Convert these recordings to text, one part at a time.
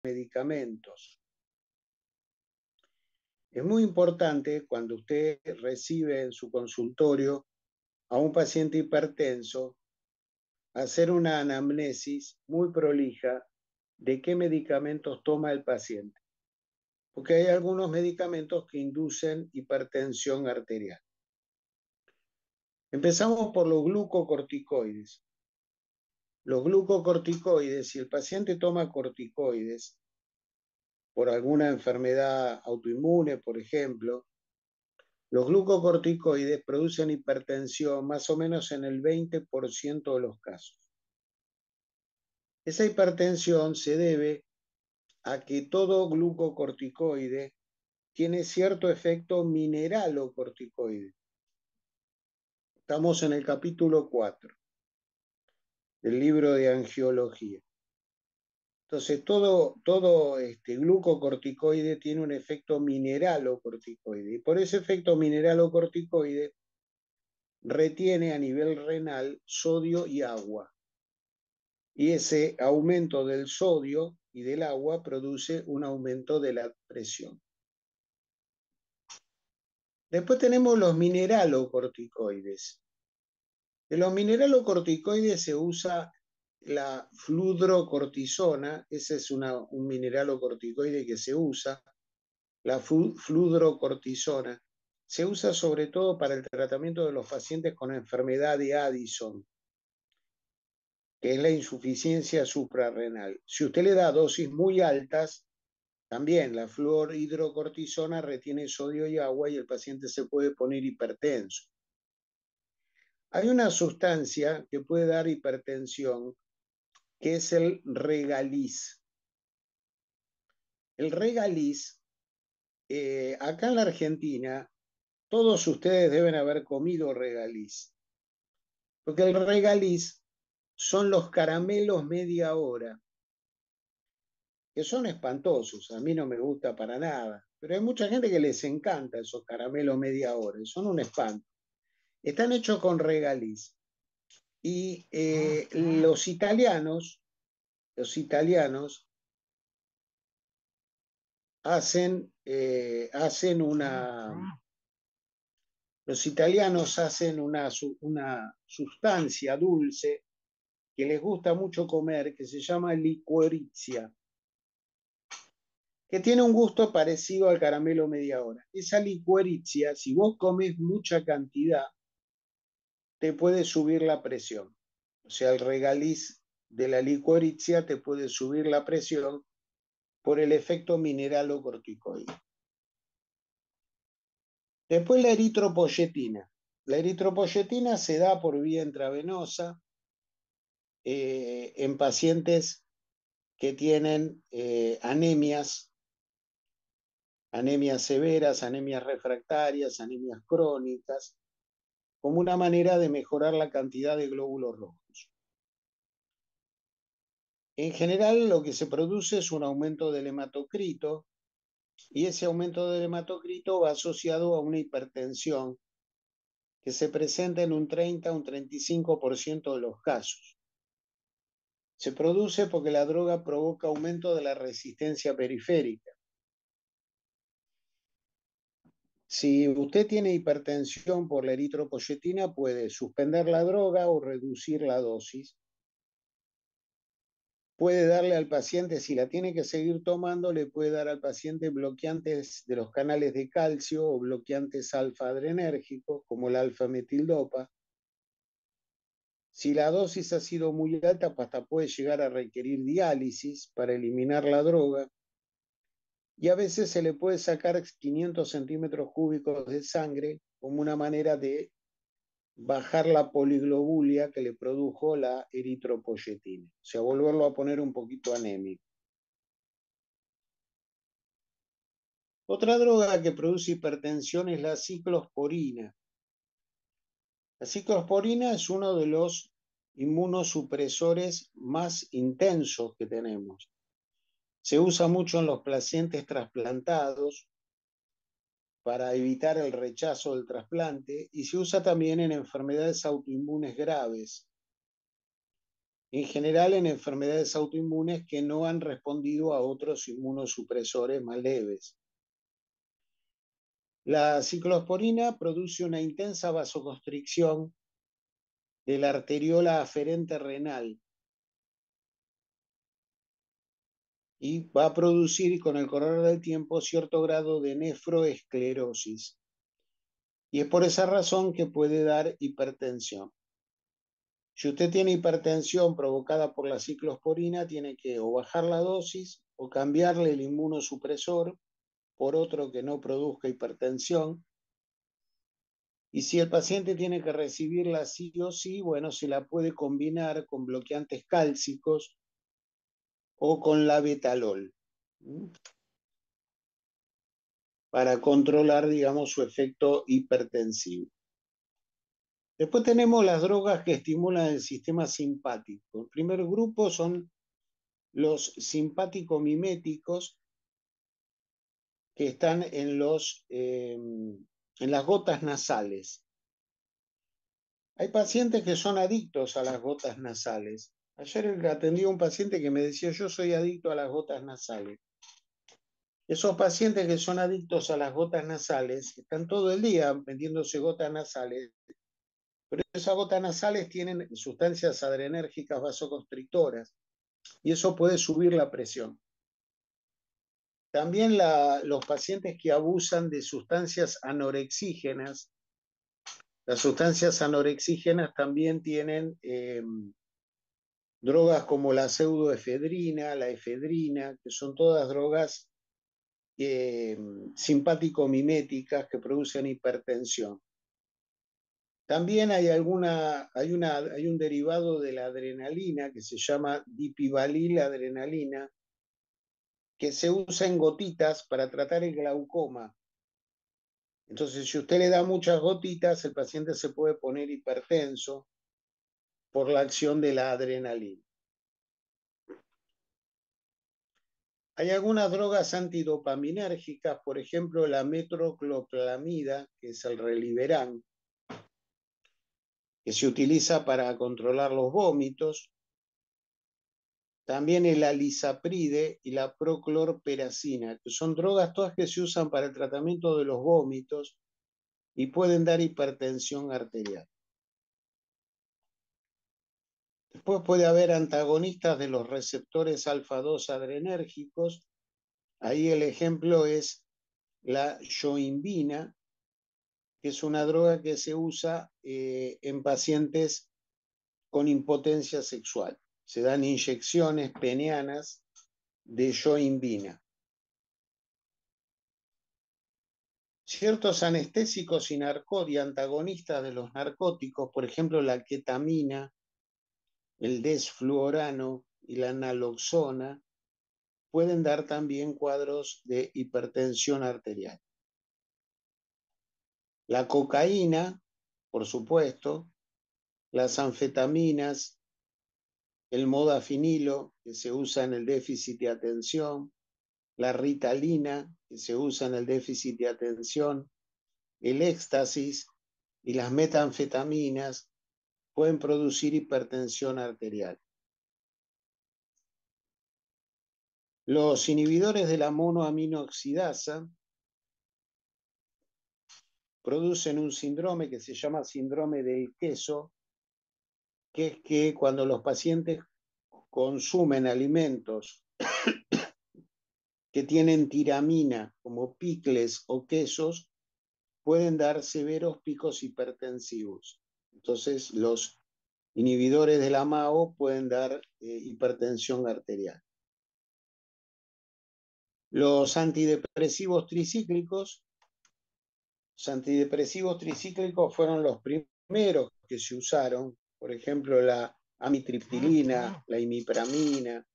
medicamentos. Es muy importante cuando usted recibe en su consultorio a un paciente hipertenso, hacer una anamnesis muy prolija de qué medicamentos toma el paciente, porque hay algunos medicamentos que inducen hipertensión arterial. Empezamos por los glucocorticoides. Los glucocorticoides, si el paciente toma corticoides por alguna enfermedad autoinmune, por ejemplo, los glucocorticoides producen hipertensión más o menos en el 20% de los casos. Esa hipertensión se debe a que todo glucocorticoide tiene cierto efecto mineralocorticoide. Estamos en el capítulo 4 del libro de angiología. Entonces, todo glucocorticoide tiene un efecto mineralocorticoide. Y por ese efecto mineralocorticoide retiene a nivel renal sodio y agua. Y ese aumento del sodio y del agua produce un aumento de la presión. Después tenemos los mineralocorticoides. De los mineralocorticoides se usa la fludrocortisona, ese es un mineralocorticoide que se usa, la fludrocortisona. Se usa sobre todo para el tratamiento de los pacientes con enfermedad de Addison, que es la insuficiencia suprarrenal. Si usted le da dosis muy altas, también la fluorhidrocortisona retiene sodio y agua y el paciente se puede poner hipertenso. Hay una sustancia que puede dar hipertensión, que es el regaliz. El regaliz, acá en la Argentina, todos ustedes deben haber comido regaliz, porque el regaliz son los caramelos media hora, que son espantosos, a mí no me gusta para nada, pero hay mucha gente que les encanta esos caramelos media hora, son un espanto. Están hechos con regaliz. Y los italianos los italianos hacen una sustancia dulce que les gusta mucho comer, que se llama liquorizia, que tiene un gusto parecido al caramelo media hora. Esa liquorizia, si vos comes mucha cantidad, te puede subir la presión. O sea, el regaliz de la liquorizia te puede subir la presión por el efecto mineralocorticoide. Después la eritropoyetina. La eritropoyetina se da por vía intravenosa en pacientes que tienen anemias severas, anemias refractarias, anemias crónicas, como una manera de mejorar la cantidad de glóbulos rojos. En general, lo que se produce es un aumento del hematocrito, y ese aumento del hematocrito va asociado a una hipertensión que se presenta en un 30 o un 35% de los casos. Se produce porque la droga provoca aumento de la resistencia periférica. Si usted tiene hipertensión por la eritropoyetina, puede suspender la droga o reducir la dosis. Puede darle al paciente, si la tiene que seguir tomando, le puede dar al paciente bloqueantes de los canales de calcio o bloqueantes alfa-adrenérgicos, como la alfa-metildopa. Si la dosis ha sido muy alta, hasta puede llegar a requerir diálisis para eliminar la droga. Y a veces se le puede sacar 500 centímetros cúbicos de sangre como una manera de bajar la poliglobulia que le produjo la eritropoyetina, o sea, volverlo a poner un poquito anémico. Otra droga que produce hipertensión es la ciclosporina. La ciclosporina es uno de los inmunosupresores más intensos que tenemos. Se usa mucho en los pacientes trasplantados para evitar el rechazo del trasplante y se usa también en enfermedades autoinmunes graves. en general en enfermedades autoinmunes que no han respondido a otros inmunosupresores más leves. La ciclosporina produce una intensa vasoconstricción de la arteriola aferente renal y va a producir con el correr del tiempo cierto grado de nefroesclerosis. Y es por esa razón que puede dar hipertensión. Si usted tiene hipertensión provocada por la ciclosporina, tiene que o bajar la dosis o cambiarle el inmunosupresor por otro que no produzca hipertensión. Y si el paciente tiene que recibirla sí o sí, bueno, se la puede combinar con bloqueantes cálcicos o con la betalol para controlar, digamos, su efecto hipertensivo. Después tenemos las drogas que estimulan el sistema simpático. El primer grupo son los simpático-miméticos que están en las gotas nasales. Hay pacientes que son adictos a las gotas nasales. Ayer atendí a un paciente que me decía, yo soy adicto a las gotas nasales. Esos pacientes que son adictos a las gotas nasales están todo el día metiéndose gotas nasales, pero esas gotas nasales tienen sustancias adrenérgicas vasoconstrictoras y eso puede subir la presión. También los pacientes que abusan de sustancias anorexígenas, las sustancias anorexígenas también tienen drogas como la pseudoefedrina, la efedrina, que son todas drogas simpático-miméticas que producen hipertensión. También hay un derivado de la adrenalina que se llama dipivaliladrenalina, que se usa en gotitas para tratar el glaucoma. Entonces, si usted le da muchas gotitas, el paciente se puede poner hipertenso por la acción de la adrenalina. Hay algunas drogas antidopaminérgicas, por ejemplo, la metroclopramida, que es el Reliberan, que se utiliza para controlar los vómitos. También el alisapride y la proclorperacina, que son drogas todas que se usan para el tratamiento de los vómitos y pueden dar hipertensión arterial. Después puede haber antagonistas de los receptores alfa-2 adrenérgicos. Ahí el ejemplo es la yoimbina, que es una droga que se usa en pacientes con impotencia sexual. Se dan inyecciones penianas de yoimbina. Ciertos anestésicos y antagonistas de los narcóticos, por ejemplo la ketamina, el desfluorano y la naloxona, pueden dar también cuadros de hipertensión arterial. La cocaína, por supuesto, las anfetaminas, el modafinilo, que se usa en el déficit de atención, la ritalina, que se usa en el déficit de atención, el éxtasis y las metanfetaminas pueden producir hipertensión arterial. Los inhibidores de la monoaminoxidasa producen un síndrome que se llama síndrome del queso, que es que cuando los pacientes consumen alimentos que tienen tiramina, como picles o quesos, pueden dar severos picos hipertensivos. Entonces, los inhibidores de la MAO pueden dar hipertensión arterial. Los antidepresivos tricíclicos fueron los primeros que se usaron, por ejemplo, la amitriptilina, la imipramina,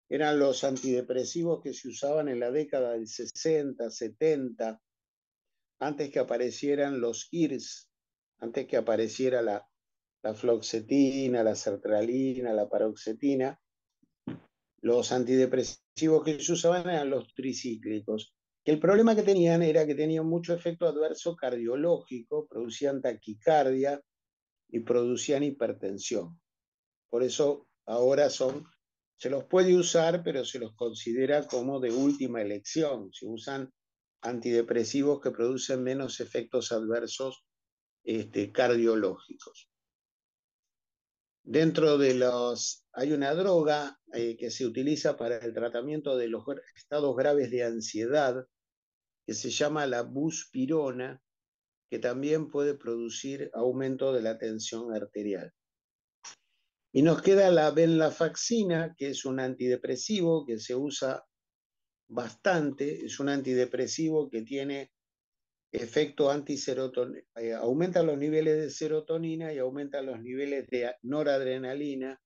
eran los antidepresivos que se usaban en la década del 60, 70, antes que aparecieran los IRS, antes que apareciera la fluoxetina, la sertralina, la paroxetina. Los antidepresivos que se usaban eran los tricíclicos. El problema que tenían era que tenían mucho efecto adverso cardiológico, producían taquicardia y producían hipertensión. Por eso ahora se los puede usar, pero se los considera como de última elección. Se usan antidepresivos que producen menos efectos adversos cardiológicos. Dentro de hay una droga que se utiliza para el tratamiento de los estados graves de ansiedad, que se llama la buspirona, que también puede producir aumento de la tensión arterial. Y nos queda la venlafaxina, que es un antidepresivo que se usa bastante, es un antidepresivo que tiene efecto antiserotonina, aumenta los niveles de serotonina y aumenta los niveles de noradrenalina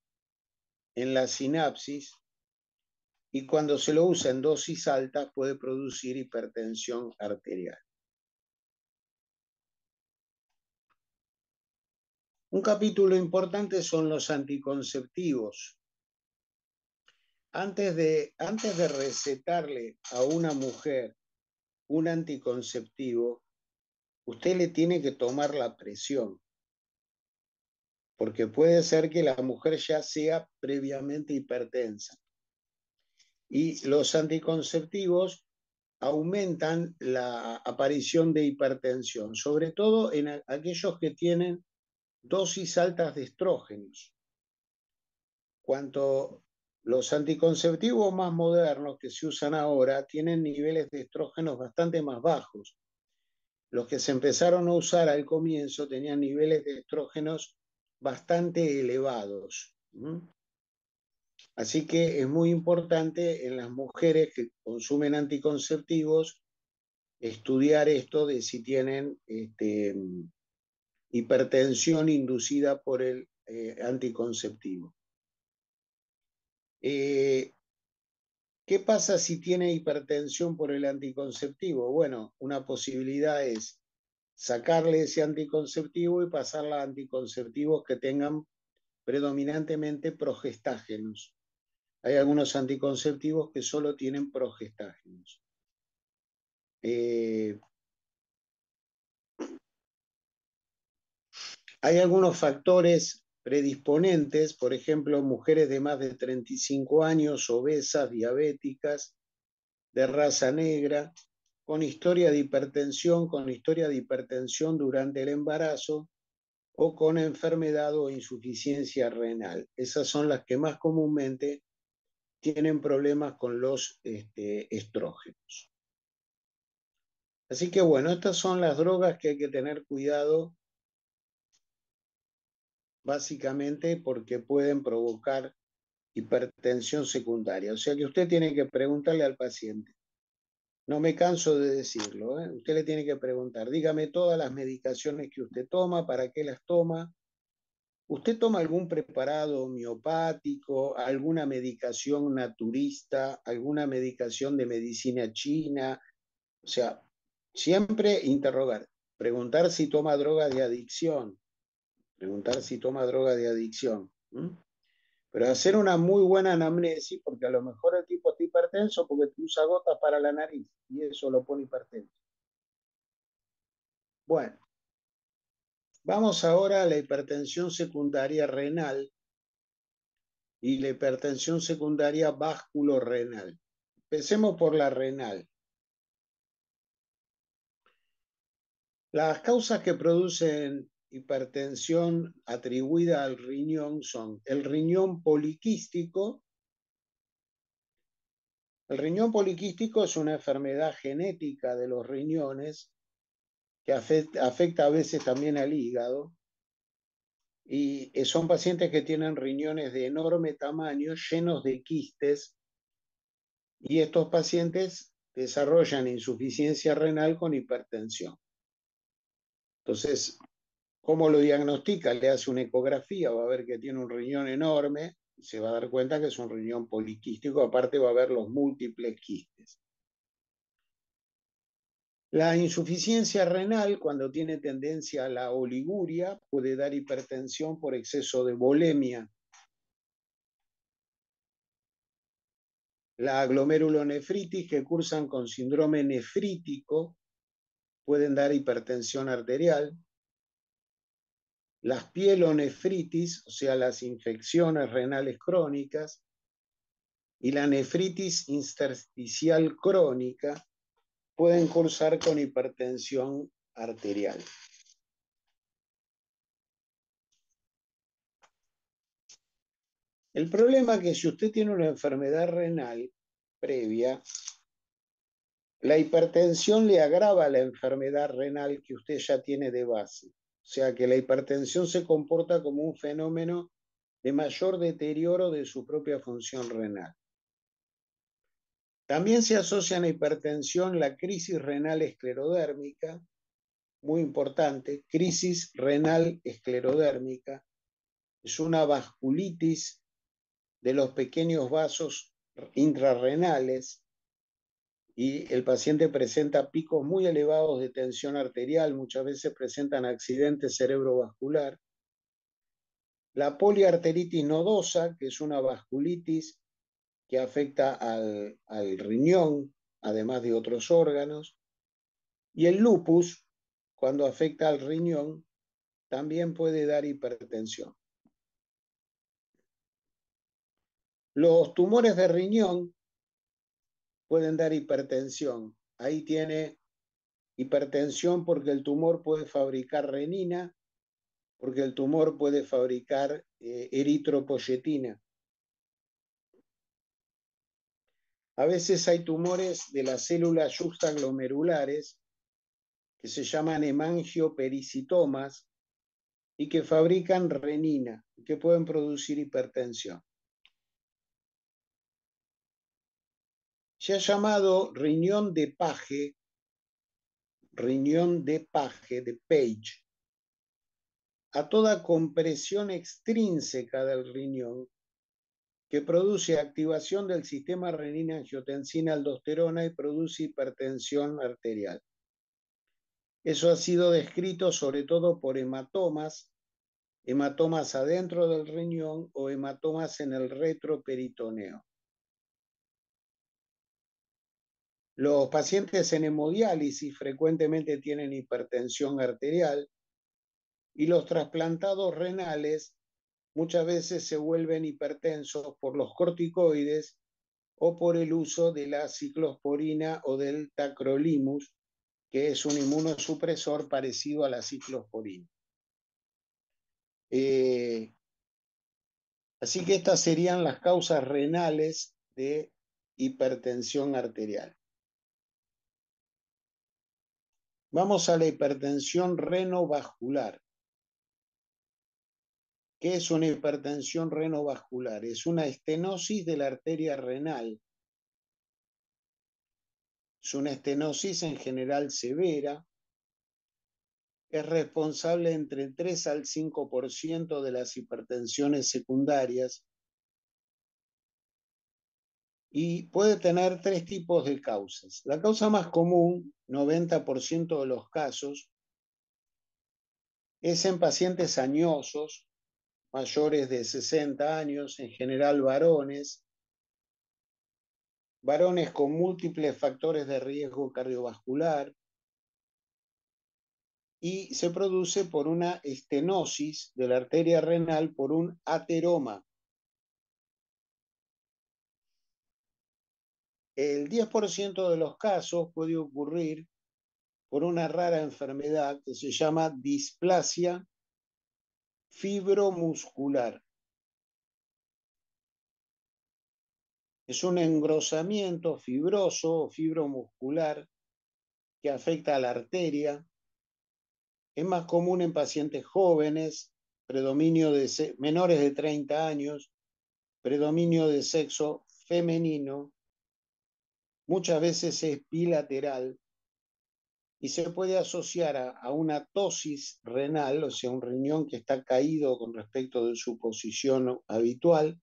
en la sinapsis, y cuando se lo usa en dosis altas puede producir hipertensión arterial. Un capítulo importante son los anticonceptivos. Antes de recetarle a una mujer un anticonceptivo, usted le tiene que tomar la presión, porque puede ser que la mujer ya sea previamente hipertensa. Y los anticonceptivos aumentan la aparición de hipertensión, sobre todo en aquellos que tienen dosis altas de estrógenos. Cuanto los anticonceptivos más modernos que se usan ahora tienen niveles de estrógenos bastante más bajos. Los que se empezaron a usar al comienzo tenían niveles de estrógenos bastante elevados. Así que es muy importante en las mujeres que consumen anticonceptivos estudiar esto de si tienen hipertensión inducida por el anticonceptivo. ¿Qué pasa si tiene hipertensión por el anticonceptivo? Bueno, una posibilidad es sacarle ese anticonceptivo y pasarla a anticonceptivos que tengan predominantemente progestágenos. Hay algunos anticonceptivos que solo tienen progestágenos. Hay algunos factores predisponentes, por ejemplo, mujeres de más de 35 años, obesas, diabéticas, de raza negra, con historia de hipertensión durante el embarazo o con enfermedad o insuficiencia renal. Esas son las que más comúnmente tienen problemas con los estrógenos. Así que bueno, estas son las drogas que hay que tener cuidado, básicamente porque pueden provocar hipertensión secundaria. O sea que usted tiene que preguntarle al paciente. No me canso de decirlo, ¿eh? Usted le tiene que preguntar, dígame todas las medicaciones que usted toma, para qué las toma. ¿Usted toma algún preparado homeopático, alguna medicación naturista, alguna medicación de medicina china? O sea, siempre interrogar, preguntar si toma droga de adicción, preguntar si toma droga de adicción. Pero hacer una muy buena anamnesis, porque a lo mejor el tipo está hipertenso porque usa gotas para la nariz y eso lo pone hipertenso. Bueno, vamos ahora a la hipertensión secundaria renal y la hipertensión secundaria vasculorenal. Empecemos por la renal. Las causas que producen hipertensión atribuida al riñón son el riñón poliquístico. El riñón poliquístico es una enfermedad genética de los riñones que afecta a veces también al hígado, y son pacientes que tienen riñones de enorme tamaño, llenos de quistes, y estos pacientes desarrollan insuficiencia renal con hipertensión. Entonces, ¿cómo lo diagnostica? Le hace una ecografía, va a ver que tiene un riñón enorme, se va a dar cuenta que es un riñón poliquístico, aparte va a ver los múltiples quistes. La insuficiencia renal, cuando tiene tendencia a la oliguria, puede dar hipertensión por exceso de volemia. La glomerulonefritis, que cursan con síndrome nefrítico, pueden dar hipertensión arterial. Las pielonefritis, o sea, las infecciones renales crónicas, y la nefritis intersticial crónica pueden cursar con hipertensión arterial. El problema es que si usted tiene una enfermedad renal previa, la hipertensión le agrava la enfermedad renal que usted ya tiene de base. O sea que la hipertensión se comporta como un fenómeno de mayor deterioro de su propia función renal. También se asocia a la hipertensión la crisis renal esclerodérmica, muy importante, crisis renal esclerodérmica, es una vasculitis de los pequeños vasos intrarrenales y el paciente presenta picos muy elevados de tensión arterial, muchas veces presentan accidentes cerebrovascular. La poliarteritis nodosa, que es una vasculitis que afecta al riñón, además de otros órganos. Y el lupus, cuando afecta al riñón, también puede dar hipertensión. Los tumores de riñón pueden dar hipertensión. Ahí tiene hipertensión porque el tumor puede fabricar renina, porque el tumor puede fabricar eritropoyetina. A veces hay tumores de las células juxtaglomerulares que se llaman hemangiopericitomas y que fabrican renina, que pueden producir hipertensión. Se ha llamado riñón de Page, de Page, a toda compresión extrínseca del riñón que produce activación del sistema renina-angiotensina-aldosterona y produce hipertensión arterial. Eso ha sido descrito sobre todo por hematomas adentro del riñón o hematomas en el retroperitoneo. Los pacientes en hemodiálisis frecuentemente tienen hipertensión arterial y los trasplantados renales muchas veces se vuelven hipertensos por los corticoides o por el uso de la ciclosporina o del tacrolimus, que es un inmunosupresor parecido a la ciclosporina. Así que estas serían las causas renales de hipertensión arterial. Vamos a la hipertensión renovascular. ¿Qué es una hipertensión renovascular? Es una estenosis de la arteria renal. Es una estenosis en general severa. Es responsable entre el 3 al 5% de las hipertensiones secundarias y puede tener tres tipos de causas. La causa más común, 90% de los casos, es en pacientes añosos, mayores de 60 años, en general varones con múltiples factores de riesgo cardiovascular, y se produce por una estenosis de la arteria renal por un ateroma. El 10% de los casos puede ocurrir por una rara enfermedad que se llama displasia fibromuscular. Es un engrosamiento fibroso o fibromuscular que afecta a la arteria. Es más común en pacientes jóvenes, predominio de menores de 30 años, predominio de sexo femenino, muchas veces es bilateral y se puede asociar a una tosis renal, o sea, un riñón que está caído con respecto de su posición habitual,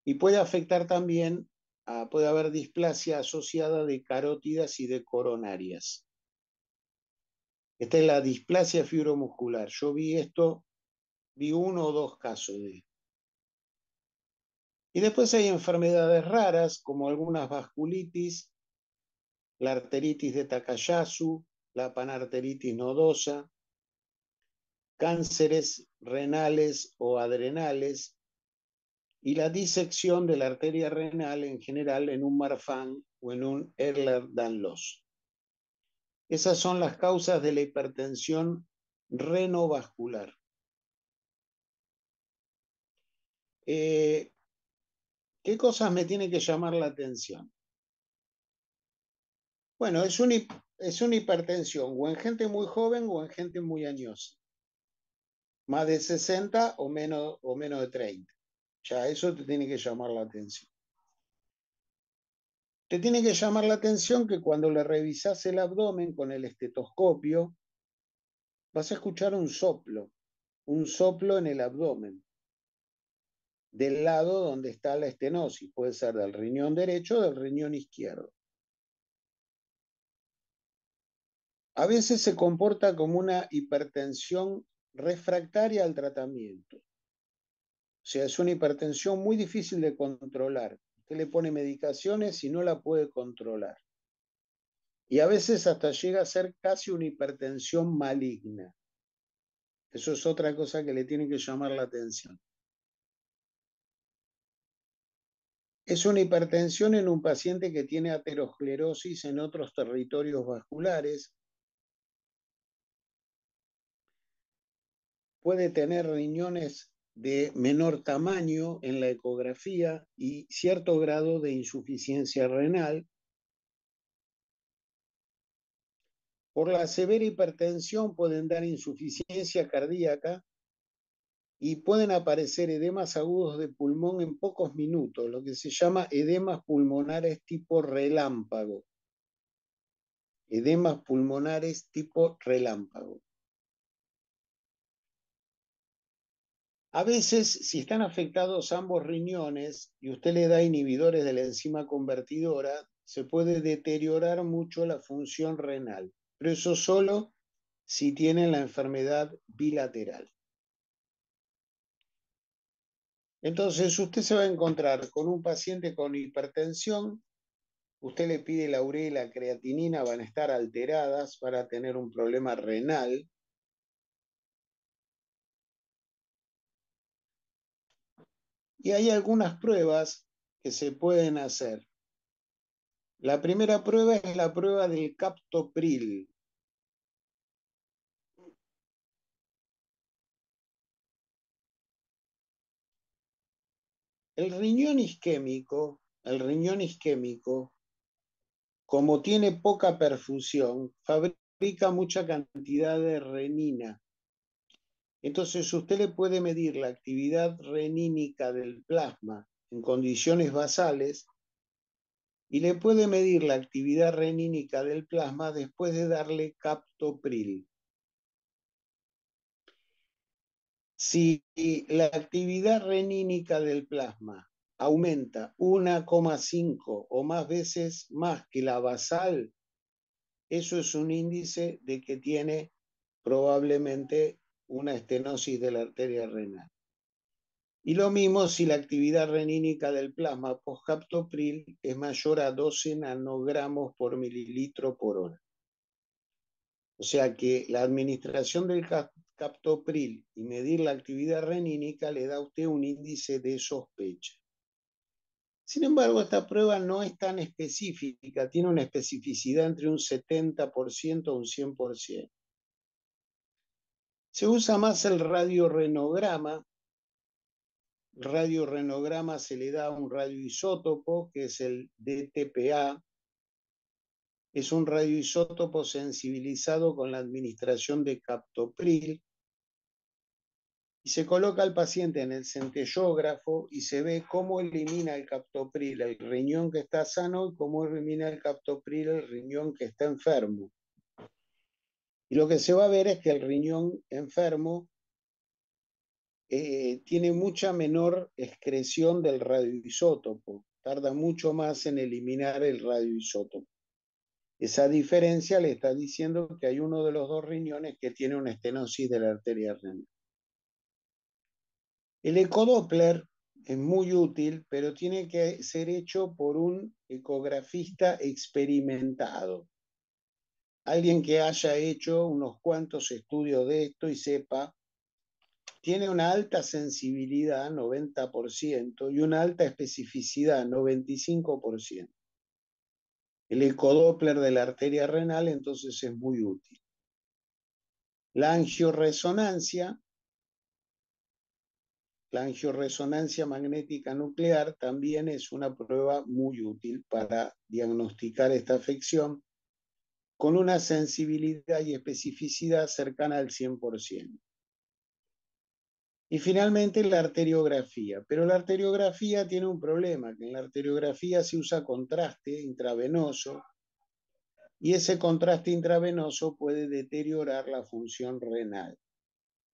y puede afectar también, puede haber displasia asociada de carótidas y de coronarias. Esta es la displasia fibromuscular. Yo vi uno o dos casos de esto. Y después hay enfermedades raras, como algunas vasculitis, la arteritis de Takayasu, la panarteritis nodosa, cánceres renales o adrenales y la disección de la arteria renal en general en un Marfan o en un Ehlers-Danlos. Esas son las causas de la hipertensión renovascular. ¿Qué cosas me tiene que llamar la atención? Bueno, es una hipertensión o en gente muy joven o en gente muy añosa. Más de 60 o menos de 30. Ya eso te tiene que llamar la atención. Te tiene que llamar la atención que cuando le revisas el abdomen con el estetoscopio, vas a escuchar un soplo en el abdomen, del lado donde está la estenosis, puede ser del riñón derecho o del riñón izquierdo. A veces se comporta como una hipertensión refractaria al tratamiento. O sea, es una hipertensión muy difícil de controlar. Usted le pone medicaciones y no la puede controlar. Y a veces hasta llega a ser casi una hipertensión maligna. Eso es otra cosa que le tiene que llamar la atención. Es una hipertensión en un paciente que tiene aterosclerosis en otros territorios vasculares. Puede tener riñones de menor tamaño en la ecografía y cierto grado de insuficiencia renal. Por la severa hipertensión pueden dar insuficiencia cardíaca y pueden aparecer edemas agudos de pulmón en pocos minutos, lo que se llama edemas pulmonares tipo relámpago. Edemas pulmonares tipo relámpago. A veces, si están afectados ambos riñones y usted le da inhibidores de la enzima convertidora, se puede deteriorar mucho la función renal, pero eso solo si tienen la enfermedad bilateral. Entonces, usted se va a encontrar con un paciente con hipertensión, usted le pide la urea y la creatinina, van a estar alteradas para tener un problema renal. Y hay algunas pruebas que se pueden hacer. La primera prueba es la prueba del captopril. El riñón isquémico, como tiene poca perfusión, fabrica mucha cantidad de renina. Entonces usted le puede medir la actividad renínica del plasma en condiciones basales y le puede medir la actividad renínica del plasma después de darle captopril. Si la actividad renínica del plasma aumenta 1,5 o más veces más que la basal, eso es un índice de que tiene probablemente una estenosis de la arteria renal. Y lo mismo si la actividad renínica del plasma post-captopril es mayor a 12 nanogramos por mililitro por hora. O sea que la administración del captopril y medir la actividad renínica le da a usted un índice de sospecha. Sin embargo, esta prueba no es tan específica, tiene una especificidad entre un 70% y un 100%. Se usa más el radiorenograma. El radiorenograma se le da un radioisótopo, que es el DTPA. Es un radioisótopo sensibilizado con la administración de captopril y se coloca al paciente en el centellógrafo y se ve cómo elimina el captopril el riñón que está sano y cómo elimina el captopril el riñón que está enfermo. Y lo que se va a ver es que el riñón enfermo tiene mucha menor excreción del radioisótopo, tarda mucho más en eliminar el radioisótopo. Esa diferencia le está diciendo que hay uno de los dos riñones que tiene una estenosis de la arteria renal. El ecodoppler es muy útil, pero tiene que ser hecho por un ecografista experimentado. Alguien que haya hecho unos cuantos estudios de esto y sepa tiene una alta sensibilidad, 90%, y una alta especificidad, 95%. El ecodoppler de la arteria renal entonces es muy útil. La angioresonancia, la angioresonancia magnética nuclear también es una prueba muy útil para diagnosticar esta afección con una sensibilidad y especificidad cercana al 100%. Y finalmente la arteriografía. Pero la arteriografía tiene un problema, que en la arteriografía se usa contraste intravenoso y ese contraste intravenoso puede deteriorar la función renal.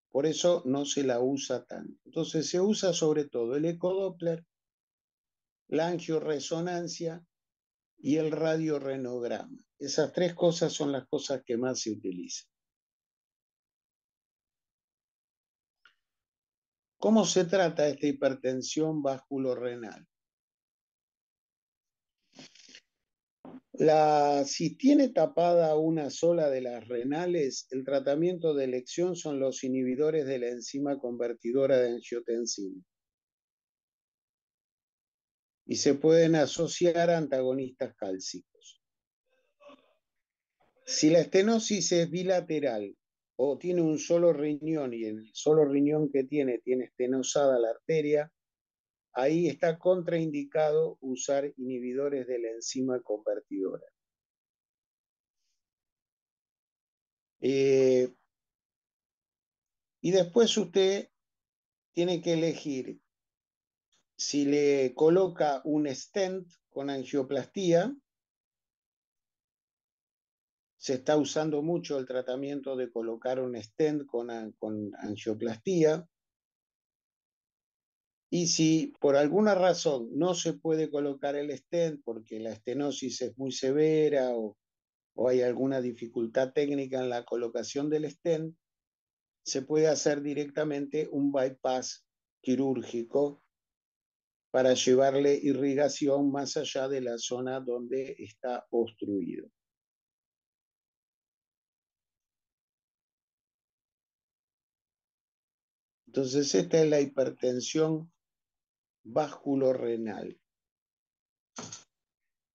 Por eso no se la usa tanto. Entonces se usa sobre todo el ecodoppler, la angioresonancia y el radiorenograma. Esas tres cosas son las cosas que más se utilizan. ¿Cómo se trata esta hipertensión vasculorenal? Si tiene tapada una sola de las renales, el tratamiento de elección son los inhibidores de la enzima convertidora de angiotensina. Y se pueden asociar a antagonistas cálcicos. Si la estenosis es bilateral o tiene un solo riñón y en el solo riñón que tiene estenosada la arteria, ahí está contraindicado usar inhibidores de la enzima convertidora. Y después usted tiene que elegir si le coloca un stent con angioplastía. Se está usando mucho el tratamiento de colocar un stent con angioplastía. Y si por alguna razón no se puede colocar el stent porque la estenosis es muy severa o hay alguna dificultad técnica en la colocación del stent, se puede hacer directamente un bypass quirúrgico para llevarle irrigación más allá de la zona donde está obstruido. Entonces, esta es la hipertensión vasculorenal.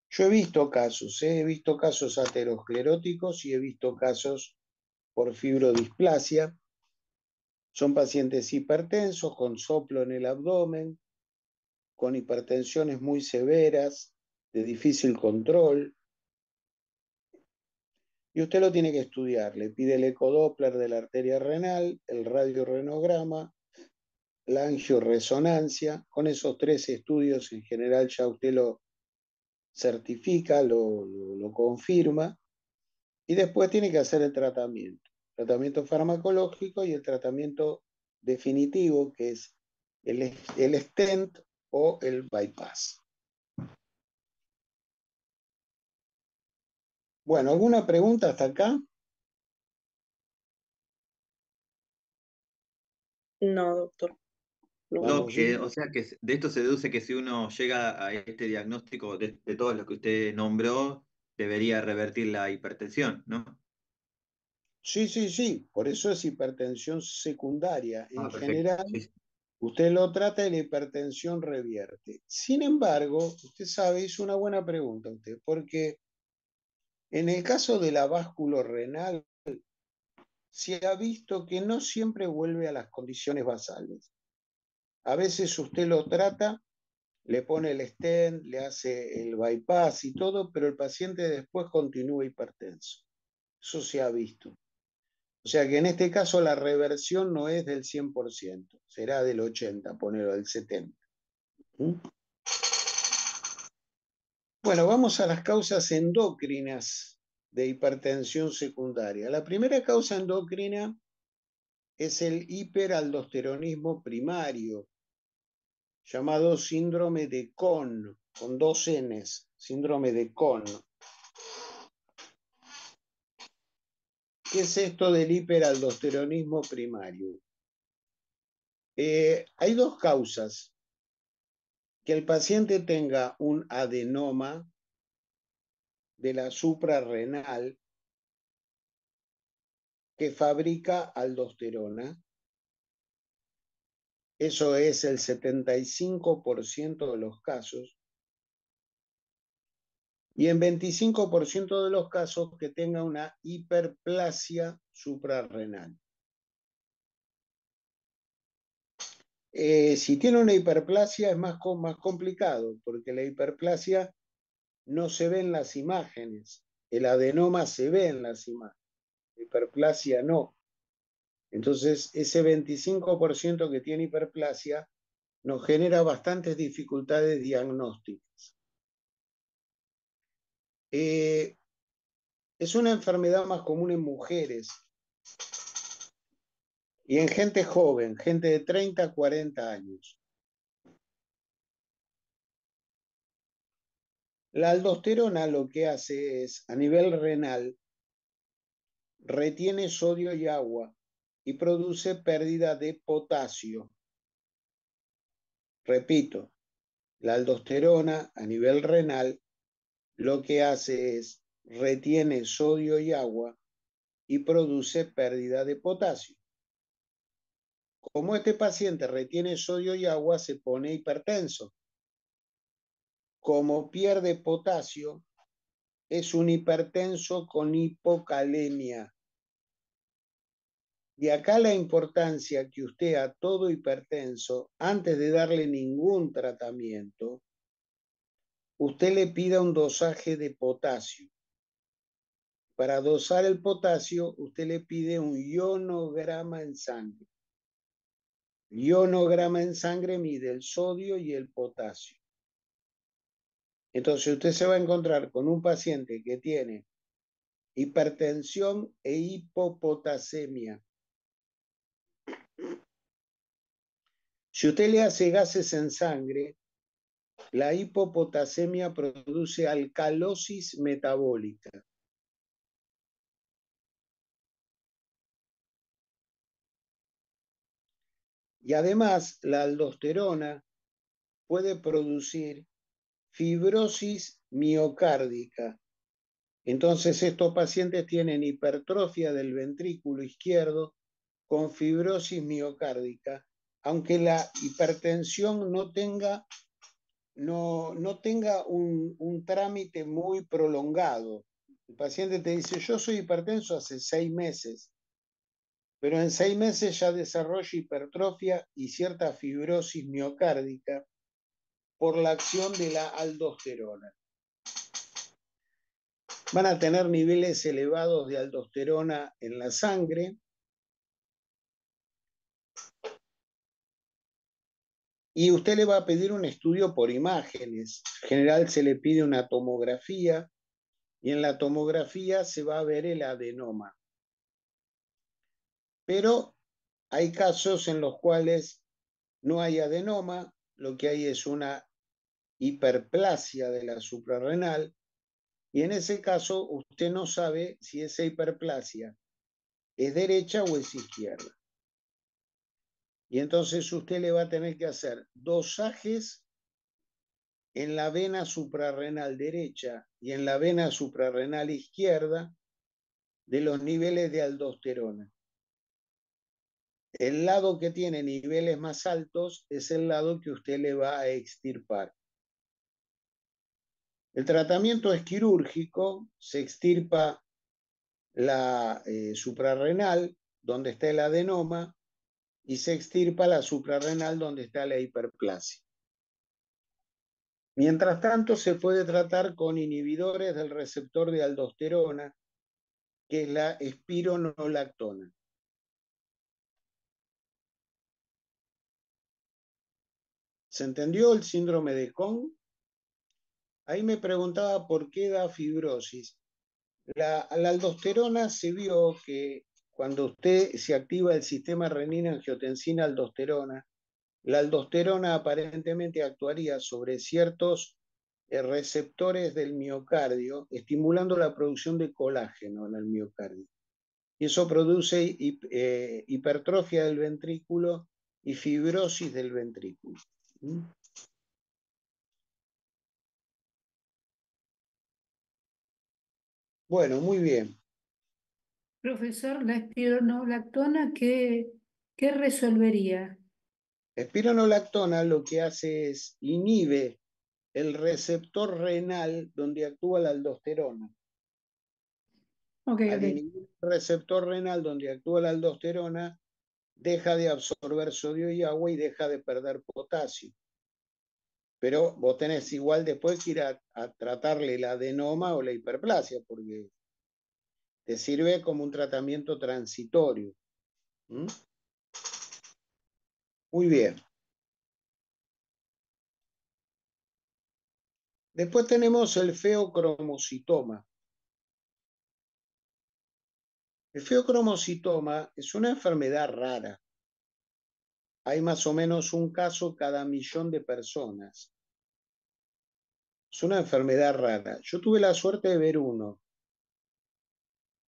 Yo he visto casos ateroscleróticos y he visto casos por fibrodisplasia. Son pacientes hipertensos con soplo en el abdomen, con hipertensiones muy severas, de difícil control. Y usted lo tiene que estudiar. Le pide el ecodoppler de la arteria renal, el radiorenograma, la angioresonancia. Con esos tres estudios en general ya usted lo certifica, lo confirma. Y después tiene que hacer el tratamiento farmacológico y el tratamiento definitivo, que es el stent o el bypass. Bueno, ¿alguna pregunta hasta acá? No, doctor. No. No, Vamos, Gil. o sea que de esto se deduce que si uno llega a este diagnóstico de todos los que usted nombró, debería revertir la hipertensión, ¿no? Sí, sí, sí, por eso es hipertensión secundaria. En Ah, perfecto. general, Sí, sí. usted lo trata y la hipertensión revierte. Sin embargo, usted sabe, hizo una buena pregunta usted, porque en el caso de la básculo-renal, se ha visto que no siempre vuelve a las condiciones basales. A veces usted lo trata, le pone el stent, le hace el bypass y todo, pero el paciente después continúa hipertenso. Eso se ha visto. O sea que en este caso la reversión no es del 100%, será del 80%, ponerlo del 70%. ¿Mm? Bueno, vamos a las causas endocrinas de hipertensión secundaria. La primera causa endocrina es el hiperaldosteronismo primario, llamado síndrome de Cohn, con dos Ns, síndrome de Cohn. ¿Qué es esto del hiperaldosteronismo primario? Hay dos causas. Que el paciente tenga un adenoma de la suprarrenal que fabrica aldosterona Eso es el 75% de los casos. Y en 25% de los casos que tenga una hiperplasia suprarrenal. Si tiene una hiperplasia es más complicado, porque la hiperplasia no se ve en las imágenes. El adenoma se ve en las imágenes, la hiperplasia no. Entonces, ese 25% que tiene hiperplasia nos genera bastantes dificultades diagnósticas. Es una enfermedad más común en mujeres y en gente joven, gente de 30 a 40 años. La aldosterona lo que hace es, a nivel renal, retiene sodio y agua y produce pérdida de potasio. Repito, la aldosterona a nivel renal lo que hace es retiene sodio y agua y produce pérdida de potasio. Como este paciente retiene sodio y agua, se pone hipertenso. Como pierde potasio, es un hipertenso con hipocalemia. De acá la importancia que usted a todo hipertenso, antes de darle ningún tratamiento, usted le pida un dosaje de potasio. Para dosar el potasio, usted le pide un ionograma en sangre. El ionograma en sangre mide el sodio y el potasio. Entonces usted se va a encontrar con un paciente que tiene hipertensión e hipopotasemia. Si usted le hace gases en sangre, la hipopotasemia produce alcalosis metabólica. Y además, la aldosterona puede producir fibrosis miocárdica. Entonces, estos pacientes tienen hipertrofia del ventrículo izquierdo con fibrosis miocárdica, aunque la hipertensión no tenga un trámite muy prolongado. El paciente te dice, yo soy hipertenso hace 6 meses, pero en 6 meses ya desarrolla hipertrofia y cierta fibrosis miocárdica por la acción de la aldosterona. Van a tener niveles elevados de aldosterona en la sangre. Y usted le va a pedir un estudio por imágenes. En general se le pide una tomografía y en la tomografía se va a ver el adenoma. Pero hay casos en los cuales no hay adenoma, lo que hay es una hiperplasia de la suprarrenal y en ese caso usted no sabe si esa hiperplasia es derecha o es izquierda. Y entonces usted le va a tener que hacer dosajes en la vena suprarrenal derecha y en la vena suprarrenal izquierda de los niveles de aldosterona. El lado que tiene niveles más altos es el lado que usted le va a extirpar. El tratamiento es quirúrgico, se extirpa la suprarrenal, donde está el adenoma, y se extirpa la suprarrenal, donde está la hiperplasia. Mientras tanto, se puede tratar con inhibidores del receptor de aldosterona, que es la espironolactona. ¿Se entendió el síndrome de Cohn? Ahí me preguntaba por qué da fibrosis. La aldosterona se vio que cuando usted se activa el sistema renina-angiotensina-aldosterona, la aldosterona aparentemente actuaría sobre ciertos receptores del miocardio, estimulando la producción de colágeno en el miocardio. Y eso produce hipertrofia del ventrículo y fibrosis del ventrículo. ¿Mm? Bueno, muy bien. Profesor, la espironolactona, ¿qué resolvería? Espironolactona lo que hace es inhibe el receptor renal donde actúa la aldosterona. Ok, Al ok. inhibir el receptor renal donde actúa la aldosterona, deja de absorber sodio y agua y deja de perder potasio. Pero vos tenés igual después que ir a tratarle el adenoma o la hiperplasia, porque te sirve como un tratamiento transitorio. ¿Mm? Muy bien. Después tenemos el feocromocitoma. El feocromocitoma es una enfermedad rara. Hay más o menos un caso cada 1.000.000 de personas. Es una enfermedad rara. Yo tuve la suerte de ver uno,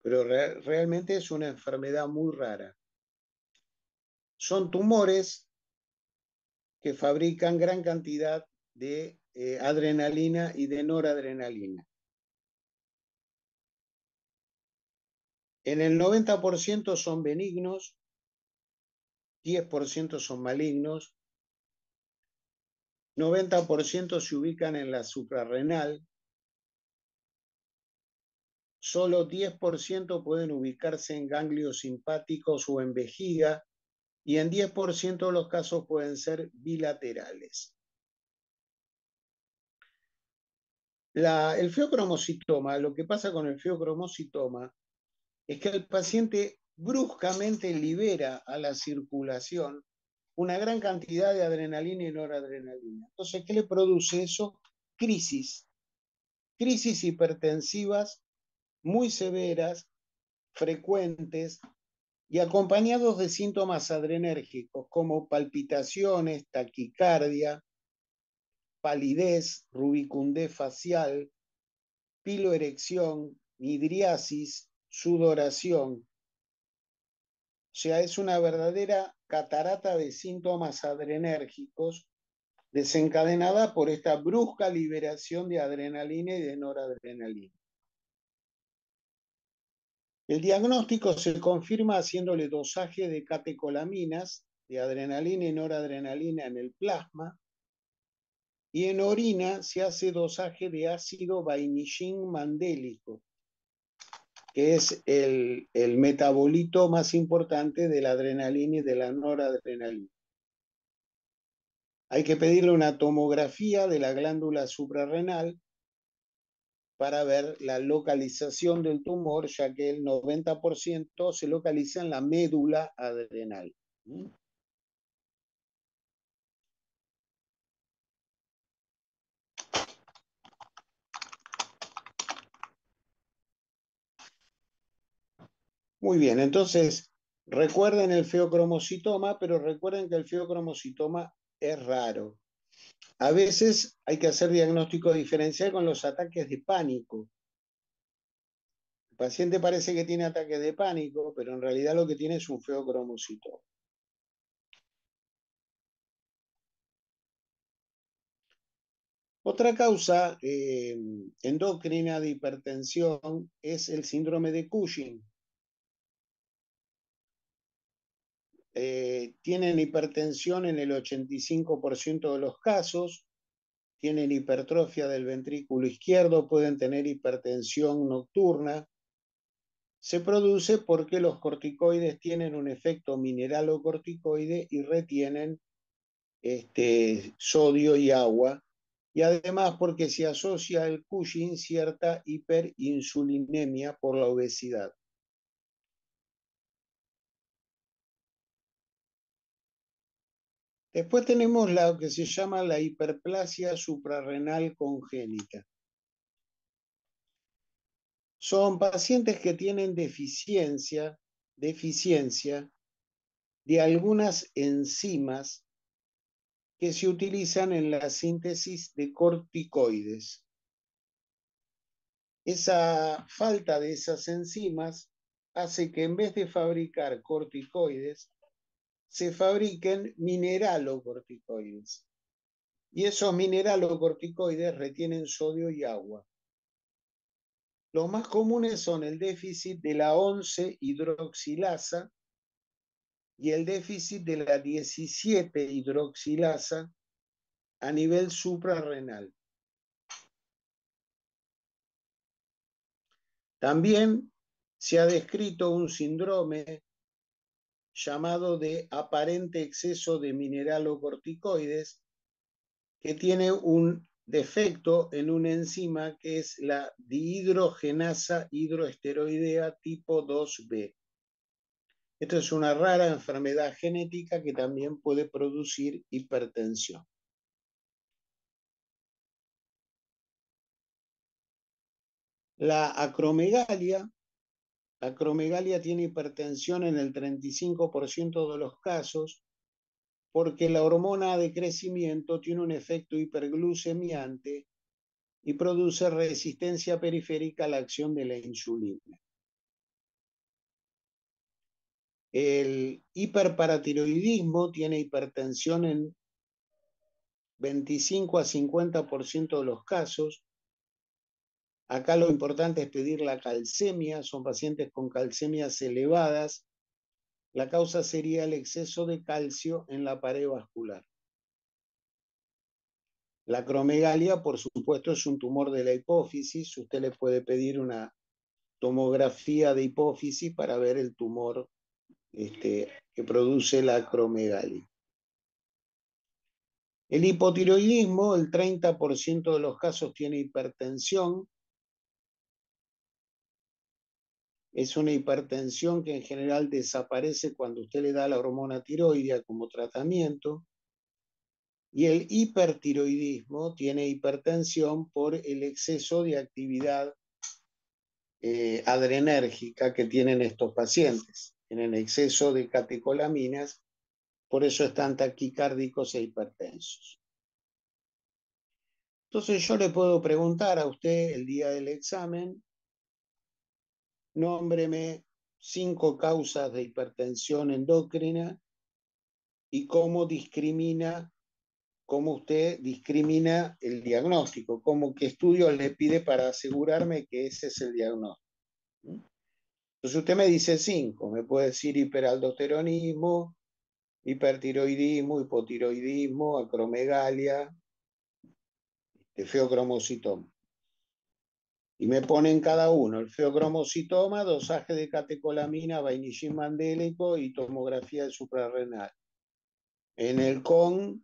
pero realmente es una enfermedad muy rara. Son tumores que fabrican gran cantidad de adrenalina y de noradrenalina. En el 90% son benignos, 10% son malignos, 90% se ubican en la suprarrenal, solo 10% pueden ubicarse en ganglios simpáticos o en vejiga, y en 10% de los casos pueden ser bilaterales. El feocromocitoma, lo que pasa con el feocromocitoma es que el paciente bruscamente libera a la circulación una gran cantidad de adrenalina y noradrenalina. Entonces, ¿qué le produce eso? Crisis hipertensivas muy severas, frecuentes y acompañados de síntomas adrenérgicos como palpitaciones, taquicardia, palidez, rubicundez facial, piloerección, midriasis, sudoración. O sea, es una verdadera catarata de síntomas adrenérgicos desencadenada por esta brusca liberación de adrenalina y de noradrenalina. El diagnóstico se confirma haciéndole dosaje de catecolaminas, de adrenalina y noradrenalina en el plasma, y en orina se hace dosaje de ácido vainillín-mandélico, que es el metabolito más importante de la adrenalina y de la noradrenalina. Hay que pedirle una tomografía de la glándula suprarrenal para ver la localización del tumor, ya que el 90% se localiza en la médula adrenal. Muy bien, entonces recuerden el feocromocitoma, pero recuerden que el feocromocitoma es raro. A veces hay que hacer diagnóstico diferencial con los ataques de pánico. El paciente parece que tiene ataques de pánico, pero en realidad lo que tiene es un feocromocitoma. Otra causa endocrina de hipertensión es el síndrome de Cushing. Tienen hipertensión en el 85% de los casos, tienen hipertrofia del ventrículo izquierdo, pueden tener hipertensión nocturna. Se produce porque los corticoides tienen un efecto mineralocorticoide y retienen sodio y agua, y además porque se asocia al Cushing cierta hiperinsulinemia por la obesidad. Después tenemos lo que se llama la hiperplasia suprarrenal congénita. Son pacientes que tienen deficiencia de algunas enzimas que se utilizan en la síntesis de corticoides. Esa falta de esas enzimas hace que en vez de fabricar corticoides, se fabriquen mineralocorticoides. Y esos mineralocorticoides retienen sodio y agua. Los más comunes son el déficit de la 11-hidroxilasa y el déficit de la 17 hidroxilasa a nivel suprarrenal. También se ha descrito un síndrome llamado de aparente exceso de mineralocorticoides, que tiene un defecto en una enzima que es la dihidrogenasa hidroesteroidea tipo 2B. Esto es una rara enfermedad genética que también puede producir hipertensión. La acromegalia tiene hipertensión en el 35% de los casos porque la hormona de crecimiento tiene un efecto hiperglucemiante y produce resistencia periférica a la acción de la insulina. El hiperparatiroidismo tiene hipertensión en 25 a 50% de los casos. Acá lo importante es pedir la calcemia, son pacientes con calcemias elevadas. La causa sería el exceso de calcio en la pared vascular. La acromegalia, por supuesto, es un tumor de la hipófisis. Usted le puede pedir una tomografía de hipófisis para ver el tumor que produce la acromegalia. El hipotiroidismo, el 30% de los casos tiene hipertensión. Es una hipertensión que en general desaparece cuando usted le da la hormona tiroidea como tratamiento. Y el hipertiroidismo tiene hipertensión por el exceso de actividad adrenérgica que tienen estos pacientes. Tienen exceso de catecolaminas, por eso están taquicárdicos e hipertensos. Entonces yo le puedo preguntar a usted el día del examen, nómbreme 5 causas de hipertensión endocrina y cómo usted discrimina el diagnóstico, qué estudios le pide para asegurarme que ese es el diagnóstico. Entonces usted me dice 5, me puede decir hiperaldosteronismo, hipertiroidismo, hipotiroidismo, acromegalia, feocromocitoma. Y me ponen cada uno, el feocromocitoma, dosaje de catecolamina, vainillín mandélico y tomografía del suprarrenal. En el CON,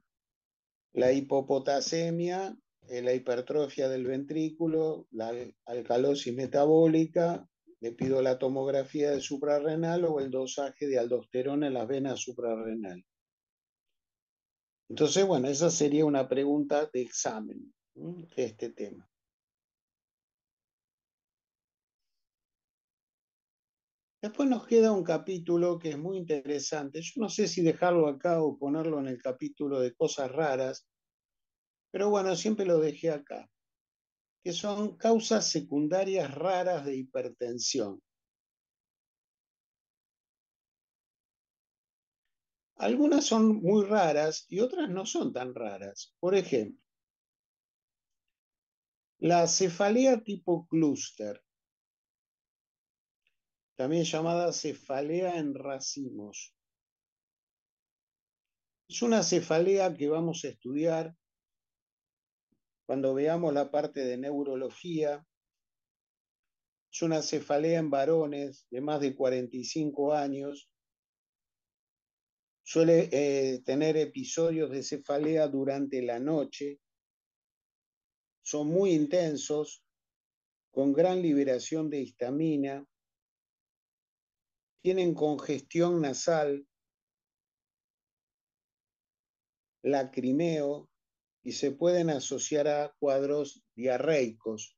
la hipopotasemia, la hipertrofia del ventrículo, la alcalosis metabólica, le pido la tomografía del suprarrenal o el dosaje de aldosterona en las venas suprarrenales. Entonces, bueno, esa sería una pregunta de examen de este tema. Después nos queda un capítulo que es muy interesante. Yo no sé si dejarlo acá o ponerlo en el capítulo de cosas raras, pero bueno, siempre lo dejé acá, que son causas secundarias raras de hipertensión. Algunas son muy raras y otras no son tan raras. Por ejemplo, la cefalea tipo clúster, también llamada cefalea en racimos. Es una cefalea que vamos a estudiar cuando veamos la parte de neurología. Es una cefalea en varones de más de 45 años. Suele tener episodios de cefalea durante la noche. Son muy intensos, con gran liberación de histamina. Tienen congestión nasal, lacrimeo y se pueden asociar a cuadros diarreicos.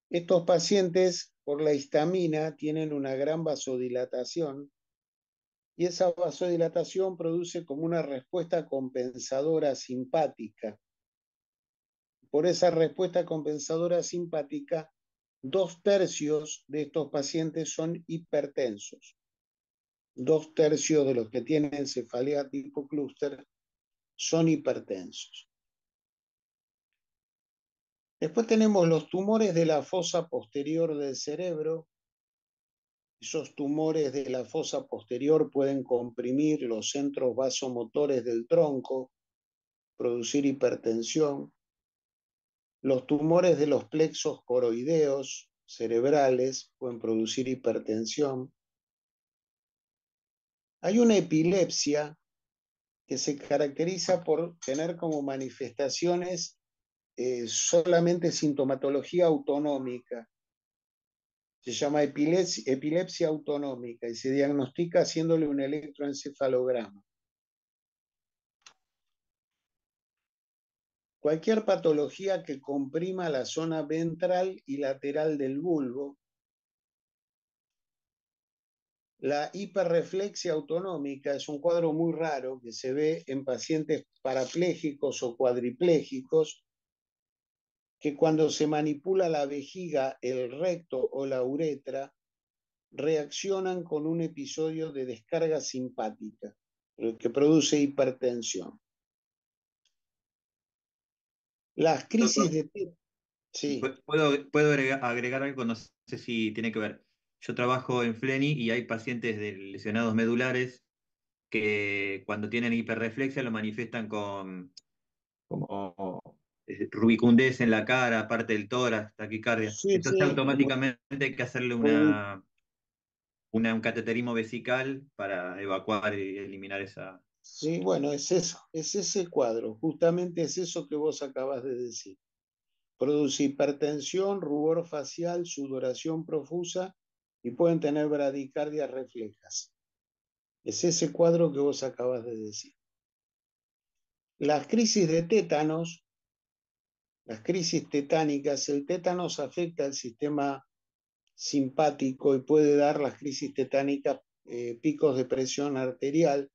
Estos pacientes, por la histamina, tienen una gran vasodilatación y esa vasodilatación produce como una respuesta compensadora simpática. Por esa respuesta compensadora simpática, 2/3 de estos pacientes son hipertensos. 2/3 de los que tienen cefalea tipo clúster son hipertensos. Después tenemos los tumores de la fosa posterior del cerebro. Esos tumores de la fosa posterior pueden comprimir los centros vasomotores del tronco, producir hipertensión. Los tumores de los plexos coroideos cerebrales pueden producir hipertensión. Hay una epilepsia que se caracteriza por tener como manifestaciones solamente sintomatología autonómica. Se llama epilepsia autonómica y se diagnostica haciéndole un electroencefalograma. Cualquier patología que comprima la zona ventral y lateral del bulbo. La hiperreflexia autonómica es un cuadro muy raro que se ve en pacientes parapléjicos o cuadriplégicos que cuando se manipula la vejiga, el recto o la uretra, reaccionan con un episodio de descarga simpática, que produce hipertensión. Las crisis Doctor, de... Sí, ¿puedo agregar algo? No sé si tiene que ver. Yo trabajo en Fleni y hay pacientes de lesionados medulares que cuando tienen hiperreflexia lo manifiestan con como rubicundez en la cara, parte del tórax, taquicardia. sí, Entonces sí. automáticamente hay que hacerle Rubi- un cateterismo vesical para evacuar y eliminar esa... Sí, bueno, es eso, es ese cuadro, justamente es eso que vos acabas de decir. Produce hipertensión, rubor facial, sudoración profusa y pueden tener bradicardias reflejas. Es ese cuadro que vos acabas de decir. Las crisis de tétanos, las crisis tetánicas, el tétanos afecta al sistema simpático y puede dar las crisis tetánicas picos de presión arterial.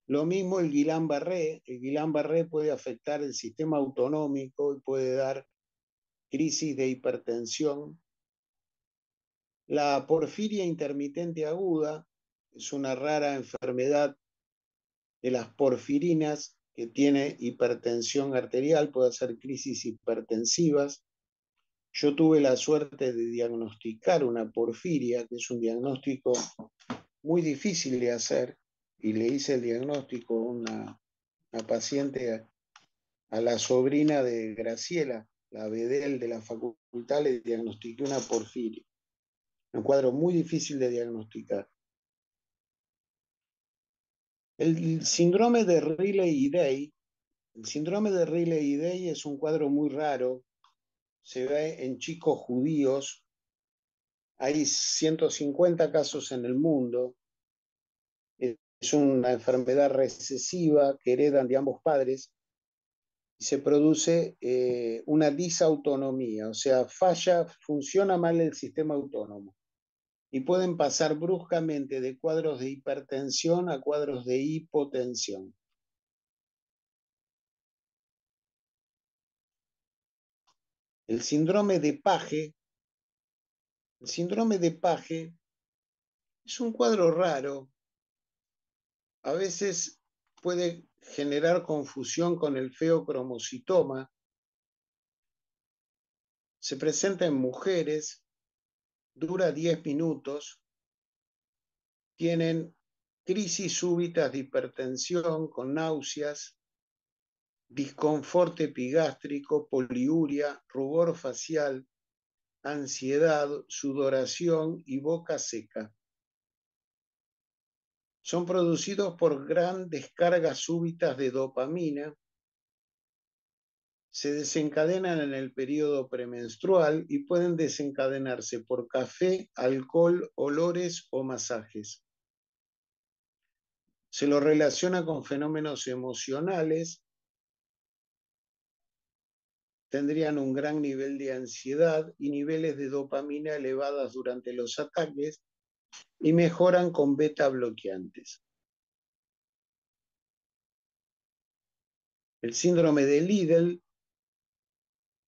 Lo mismo el Guillain-Barré. El Guillain-Barré puede afectar el sistema autonómico y puede dar crisis de hipertensión. La porfiria intermitente aguda es una rara enfermedad de las porfirinas que tiene hipertensión arterial, puede hacer crisis hipertensivas. Yo tuve la suerte de diagnosticar una porfiria, que es un diagnóstico muy difícil de hacer, y le hice el diagnóstico a una paciente, a la sobrina de Graciela, la Bedel de la facultad, le diagnostiqué una porfiria. Un cuadro muy difícil de diagnosticar. El síndrome de Riley-Day, el síndrome de Riley-Day es un cuadro muy raro, se ve en chicos judíos, hay 150 casos en el mundo, es una enfermedad recesiva que heredan de ambos padres y se produce una disautonomía, o sea, funciona mal el sistema autónomo y pueden pasar bruscamente de cuadros de hipertensión a cuadros de hipotensión. El síndrome de Page, el síndrome de Page es un cuadro raro, a veces puede generar confusión con el feocromocitoma, se presenta en mujeres, dura 10 minutos, tienen crisis súbitas de hipertensión con náuseas, disconfort epigástrico, poliuria, rubor facial, ansiedad, sudoración y boca seca. Son producidos por gran descargas súbitas de dopamina, se desencadenan en el periodo premenstrual y pueden desencadenarse por café, alcohol, olores o masajes. Se lo relaciona con fenómenos emocionales, tendrían un gran nivel de ansiedad y niveles de dopamina elevadas durante los ataques y mejoran con beta bloqueantes. El síndrome de Liddle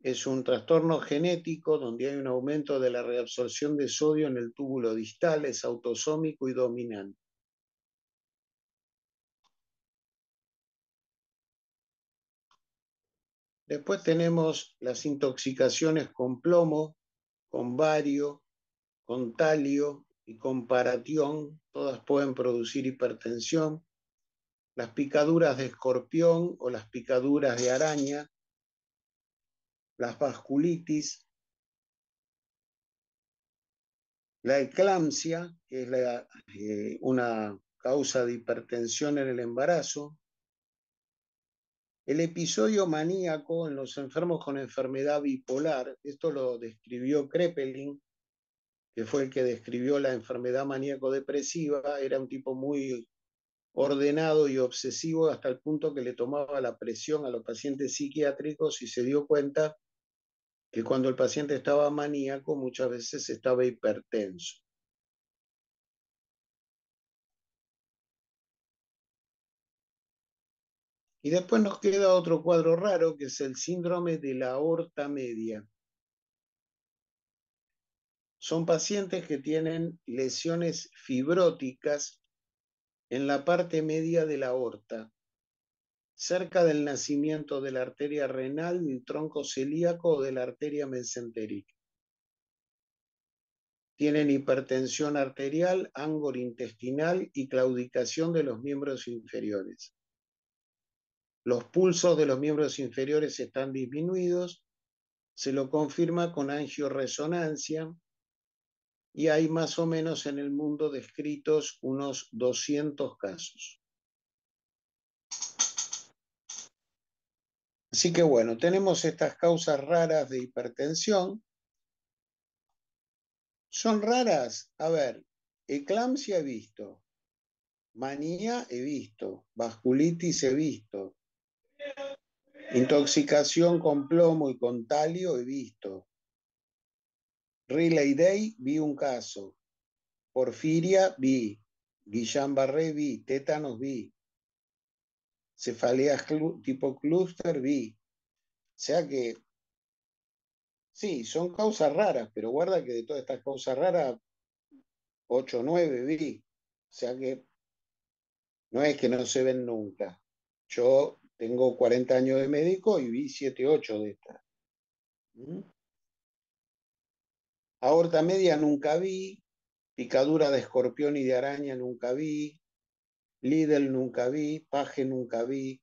es un trastorno genético donde hay un aumento de la reabsorción de sodio en el túbulo distal, es autosómico y dominante. Después tenemos las intoxicaciones con plomo, con bario, con talio, y comparación, todas pueden producir hipertensión. Las picaduras de escorpión o las picaduras de araña, las vasculitis, la eclampsia, que es una causa de hipertensión en el embarazo, el episodio maníaco en los enfermos con enfermedad bipolar, esto lo describió Kraepelin, que fue el que describió la enfermedad maníaco-depresiva, era un tipo muy ordenado y obsesivo hasta el punto que le tomaba la presión a los pacientes psiquiátricos y se dio cuenta que cuando el paciente estaba maníaco muchas veces estaba hipertenso. Y después nos queda otro cuadro raro que es el síndrome de la aorta media. Son pacientes que tienen lesiones fibróticas en la parte media de la aorta, cerca del nacimiento de la arteria renal, del tronco celíaco o de la arteria mesentérica. Tienen hipertensión arterial, ángulo intestinal y claudicación de los miembros inferiores. Los pulsos de los miembros inferiores están disminuidos, se lo confirma con angioresonancia y hay más o menos en el mundo descritos unos 200 casos. Así que bueno, tenemos estas causas raras de hipertensión. ¿Son raras? A ver, eclampsia he visto, manía he visto, vasculitis he visto, intoxicación con plomo y con talio he visto. Riley-Day vi un caso. Porfiria vi. Guillain-Barré vi. Tétanos vi. Cefaleas tipo clúster vi. O sea que, sí, son causas raras, pero guarda que de todas estas causas raras, 8 o 9 vi. O sea que no es que no se ven nunca. Yo tengo 40 años de médico y vi 7, 8 de estas. Aorta media nunca vi, picadura de escorpión y de araña nunca vi, Lidl nunca vi, Paje nunca vi.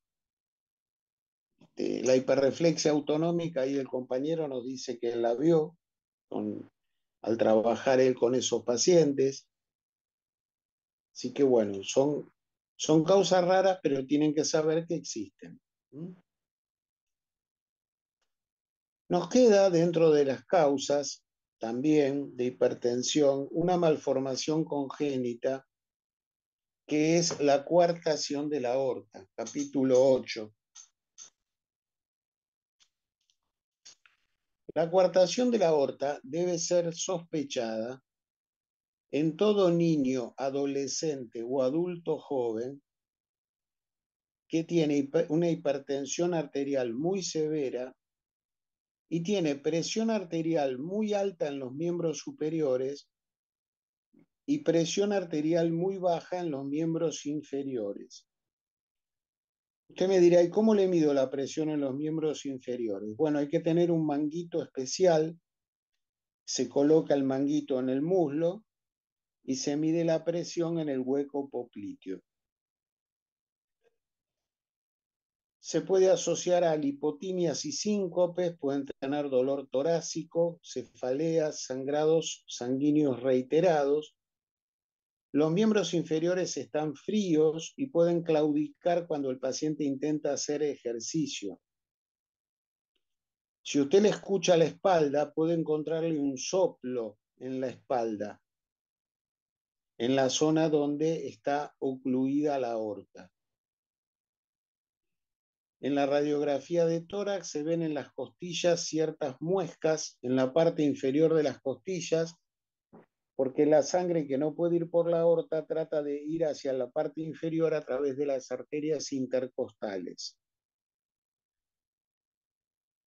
La hiperreflexia autonómica, ahí el compañero nos dice que él la vio al trabajar él con esos pacientes. Así que bueno, son causas raras, pero tienen que saber que existen. Nos queda dentro de las causas también de hipertensión una malformación congénita que es la coartación de la aorta, capítulo 8. La coartación de la aorta debe ser sospechada en todo niño, adolescente o adulto joven que tiene una hipertensión arterial muy severa y tiene presión arterial muy alta en los miembros superiores y presión arterial muy baja en los miembros inferiores. Usted me dirá, ¿y cómo le mido la presión en los miembros inferiores? Bueno, hay que tener un manguito especial, se coloca el manguito en el muslo y se mide la presión en el hueco popliteo. Se puede asociar a lipotimias y síncopes, pueden tener dolor torácico, cefaleas, sangrados sanguíneos reiterados. Los miembros inferiores están fríos y pueden claudicar cuando el paciente intenta hacer ejercicio. Si usted le escucha la espalda, puede encontrarle un soplo en la espalda, en la zona donde está ocluida la aorta. En la radiografía de tórax se ven en las costillas ciertas muescas en la parte inferior de las costillas, porque la sangre que no puede ir por la aorta trata de ir hacia la parte inferior a través de las arterias intercostales.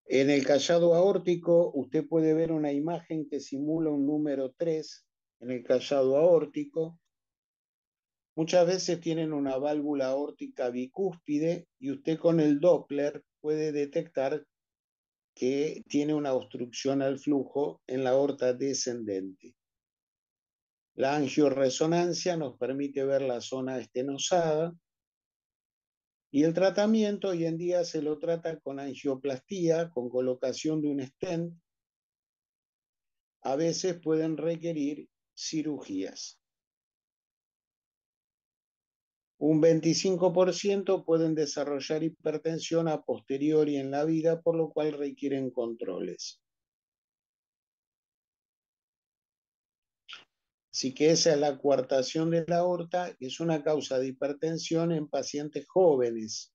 En el callado aórtico usted puede ver una imagen que simula un número 3 en el callado aórtico. Muchas veces tienen una válvula aórtica bicúspide y usted con el Doppler puede detectar que tiene una obstrucción al flujo en la aorta descendente. La angioresonancia nos permite ver la zona estenosada y el tratamiento hoy en día se lo trata con angioplastía, con colocación de un stent. A veces pueden requerir cirugías. Un 25% pueden desarrollar hipertensión a posteriori en la vida, por lo cual requieren controles. Así que esa es la coartación de la aorta, que es una causa de hipertensión en pacientes jóvenes,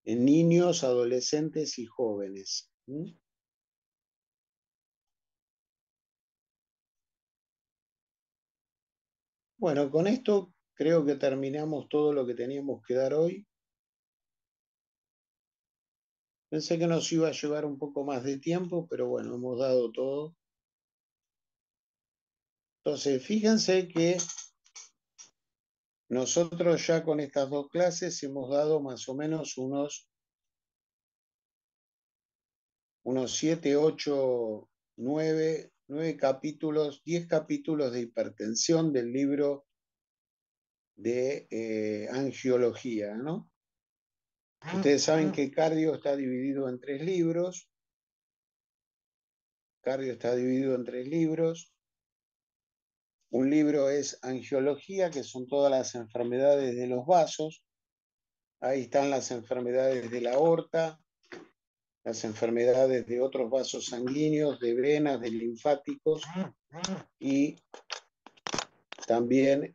en niños, adolescentes y jóvenes. Bueno, con esto creo que terminamos todo lo que teníamos que dar hoy. Pensé que nos iba a llevar un poco más de tiempo, pero bueno, hemos dado todo. Entonces, fíjense que nosotros ya con estas dos clases hemos dado más o menos unos 7, 8, 9 capítulos, 10 capítulos de hipertensión del libro de angiología, ¿no? Ustedes saben que cardio está dividido en 3 libros. Cardio está dividido en 3 libros. Un libro es angiología, que son todas las enfermedades de los vasos. Ahí están las enfermedades de la aorta, las enfermedades de otros vasos sanguíneos, de venas, de linfáticos y también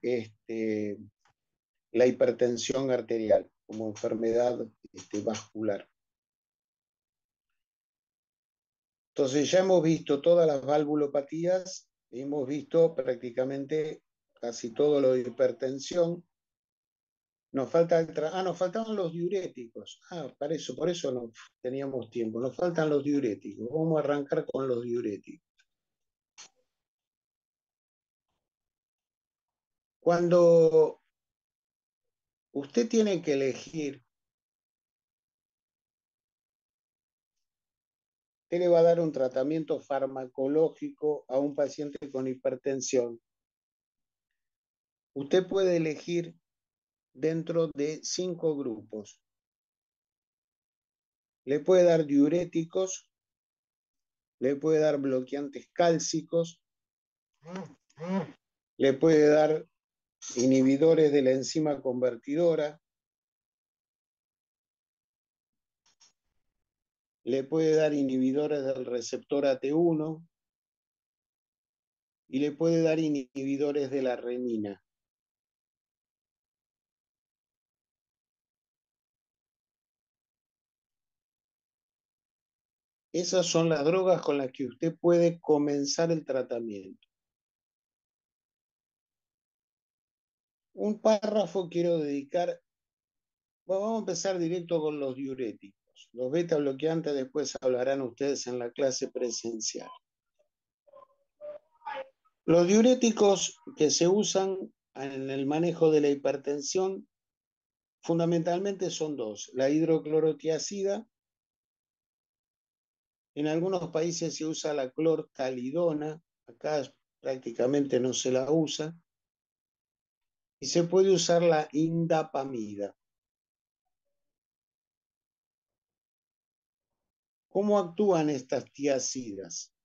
la hipertensión arterial como enfermedad vascular. Entonces ya hemos visto todas las valvulopatías, hemos visto prácticamente casi todo lo de hipertensión. Nos faltaban los diuréticos. por eso no teníamos tiempo. Nos faltan los diuréticos. Vamos a arrancar con los diuréticos. Cuando usted tiene que elegir, usted le va a dar un tratamiento farmacológico a un paciente con hipertensión. Usted puede elegir dentro de 5 grupos. Le puede dar diuréticos, le puede dar bloqueantes cálcicos, le puede dar inhibidores de la enzima convertidora, le puede dar inhibidores del receptor AT1 y le puede dar inhibidores de la renina. Esas son las drogas con las que usted puede comenzar el tratamiento. Un párrafo quiero dedicar, bueno, vamos a empezar directo con los diuréticos. Los beta bloqueantes después hablarán ustedes en la clase presencial. Los diuréticos que se usan en el manejo de la hipertensión fundamentalmente son 2, la hidroclorotiazida. En algunos países se usa la clortalidona, acá prácticamente no se la usa, y se puede usar la indapamida. ¿Cómo actúan estas tiazidas?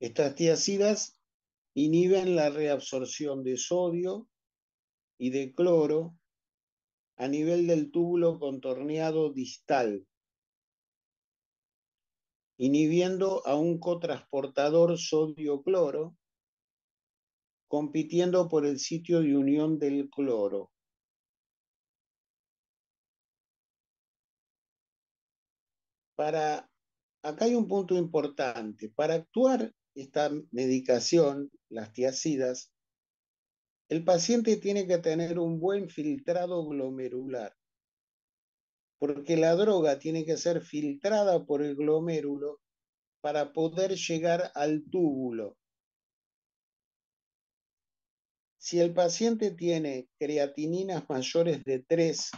Estas tiazidas inhiben la reabsorción de sodio y de cloro a nivel del túbulo contorneado distal, inhibiendo a un cotransportador sodio-cloro, compitiendo por el sitio de unión del cloro. Acá hay un punto importante. Para actuar esta medicación, las tiazidas, el paciente tiene que tener un buen filtrado glomerular, porque la droga tiene que ser filtrada por el glomérulo para poder llegar al túbulo. Si el paciente tiene creatininas mayores de 3,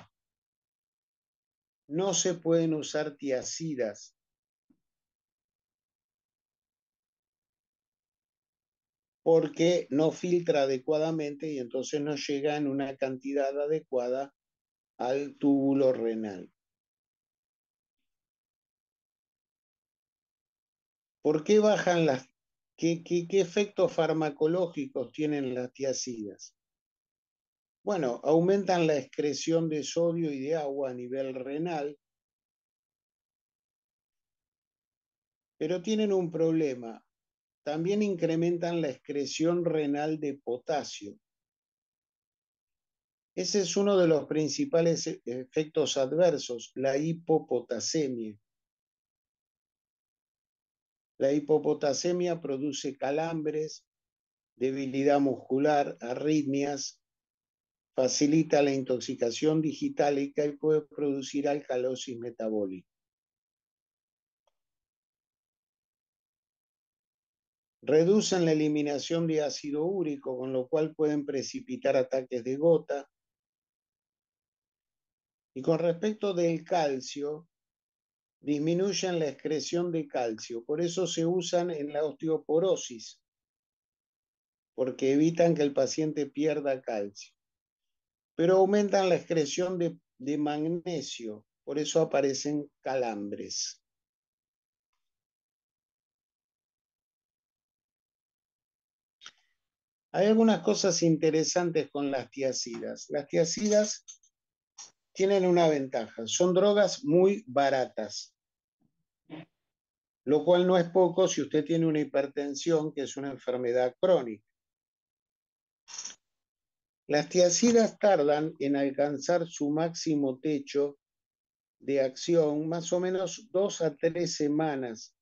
no se pueden usar tiazidas. porque no filtra adecuadamente y entonces no llega en una cantidad adecuada al túbulo renal. ¿Por qué bajan las... ¿Qué efectos farmacológicos tienen las tiazidas? Bueno, aumentan la excreción de sodio y de agua a nivel renal, pero tienen un problema. También incrementan la excreción renal de potasio. Ese es uno de los principales efectos adversos, la hipopotasemia. La hipopotasemia produce calambres, debilidad muscular, arritmias, facilita la intoxicación digitálica y puede producir alcalosis metabólica. Reducen la eliminación de ácido úrico, con lo cual pueden precipitar ataques de gota. Y con respecto del calcio, disminuyen la excreción de calcio. Por eso se usan en la osteoporosis, porque evitan que el paciente pierda calcio. Pero aumentan la excreción de magnesio, por eso aparecen calambres. Hay algunas cosas interesantes con las tiazidas. Las tiazidas tienen una ventaja, son drogas muy baratas, lo cual no es poco si usted tiene una hipertensión, que es una enfermedad crónica. Las tiazidas tardan en alcanzar su máximo techo de acción más o menos 2 a 3 semanas.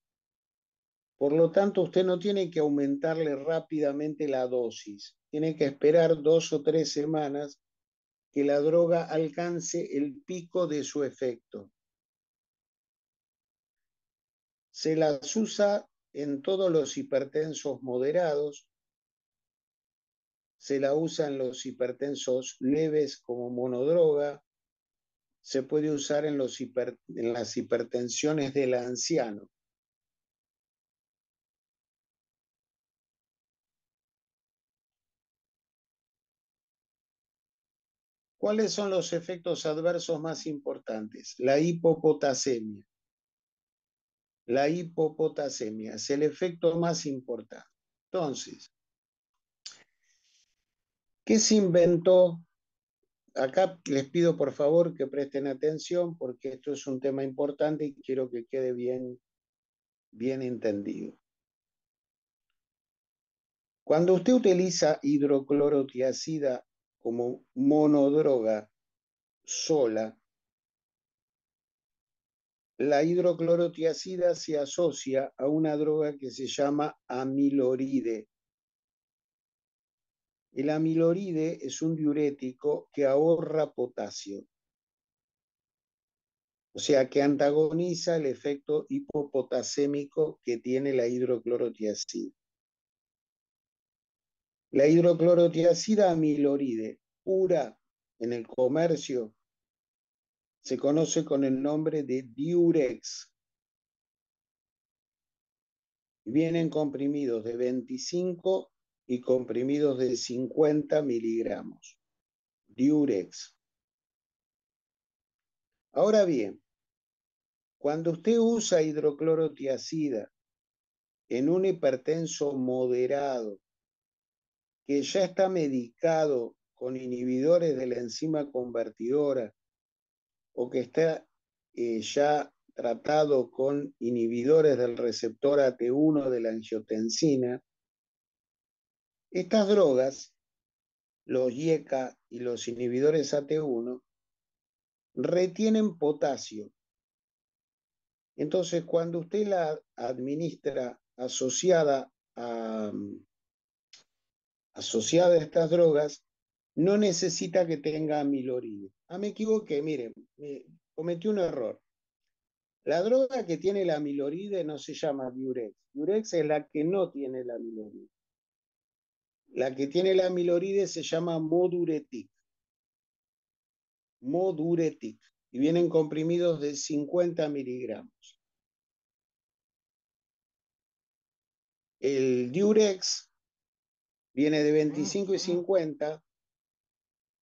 Por lo tanto, usted no tiene que aumentarle rápidamente la dosis. Tiene que esperar 2 o 3 semanas que la droga alcance el pico de su efecto. Se las usa en todos los hipertensos moderados, se la usa en los hipertensos leves como monodroga, se puede usar en las hipertensiones del anciano. ¿Cuáles son los efectos adversos más importantes? La hipopotasemia. La hipopotasemia es el efecto más importante. Entonces, ¿qué se inventó? Acá les pido por favor que presten atención porque esto es un tema importante y quiero que quede bien entendido. Cuando usted utiliza hidroclorotiazida como monodroga sola, la hidroclorotiazida se asocia a una droga que se llama amiloride. El amiloride es un diurético que ahorra potasio, o sea que antagoniza el efecto hipopotasémico que tiene la hidroclorotiazida. La hidroclorotiazida amiloride pura en el comercio se conoce con el nombre de Diurex. Vienen comprimidos de 25 y comprimidos de 50 miligramos. Diurex. Ahora bien, cuando usted usa hidroclorotiazida en un hipertenso moderado que ya está medicado con inhibidores de la enzima convertidora o que está ya tratado con inhibidores del receptor AT1 de la angiotensina, estas drogas, los IECA y los inhibidores AT1, retienen potasio. Entonces, cuando usted la administra asociada a estas drogas, no necesita que tenga amiloride. Me equivoqué, miren, cometí un error. La droga que tiene la amiloride no se llama Diurex. Diurex es la que no tiene la amiloride. La que tiene la amiloride se llama Moduretic. Moduretic. Y vienen comprimidos de 50 miligramos. El Diurex Viene de 25 y 50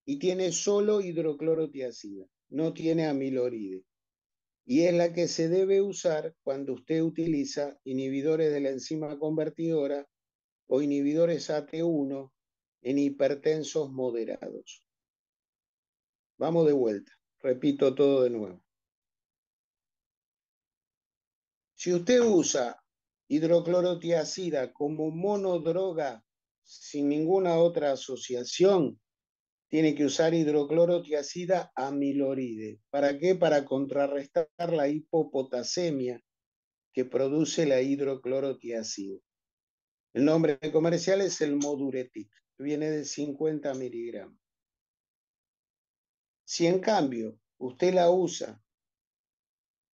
y tiene solo hidroclorotiazida, no tiene amiloride. Y es la que se debe usar cuando usted utiliza inhibidores de la enzima convertidora o inhibidores AT1 en hipertensos moderados. Vamos de vuelta, repito todo de nuevo. Si usted usa hidroclorotiazida como monodroga sin ninguna otra asociación, tiene que usar hidroclorotiazida amiloride. ¿Para qué? Para contrarrestar la hipopotasemia que produce la hidroclorotiazida. El nombre comercial es el Moduretic, viene de 50 miligramos. Si en cambio usted la usa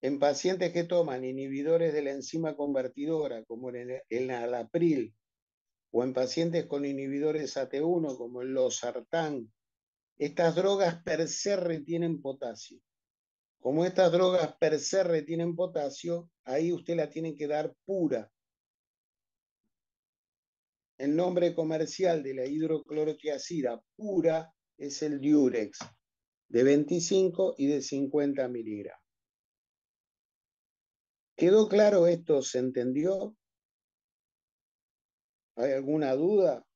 en pacientes que toman inhibidores de la enzima convertidora, como el Alapril, o en pacientes con inhibidores AT1, como el Losartán, estas drogas per se retienen potasio. Como estas drogas per se retienen potasio, ahí usted la tiene que dar pura. El nombre comercial de la hidroclorotiazida pura es el Durex, de 25 y de 50 miligramos. ¿Quedó claro esto? ¿Se entendió? ¿Hay alguna duda?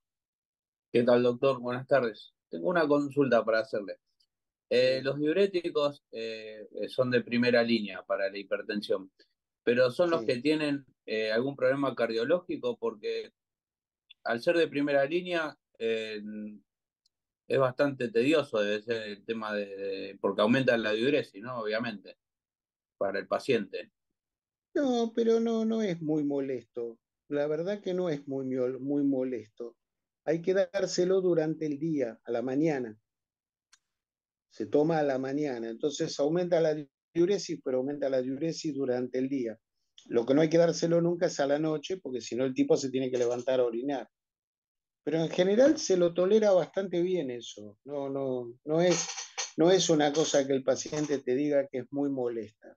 ¿Qué tal, doctor? Buenas tardes. Tengo una consulta para hacerle. Los diuréticos son de primera línea para la hipertensión, pero son los Sí. que tienen algún problema cardiológico, porque al ser de primera línea es bastante tedioso, debe ser el tema porque aumenta la diuresis, ¿no? Obviamente, para el paciente. No, pero no es muy molesto. La verdad que no es muy molesto. Hay que dárselo durante el día, a la mañana. Se toma a la mañana. Entonces aumenta la diuresis, pero aumenta la diuresis durante el día. Lo que no hay que dárselo nunca es a la noche, porque si no el tipo se tiene que levantar a orinar. Pero en general se lo tolera bastante bien eso. No es una cosa que el paciente te diga que es muy molesta.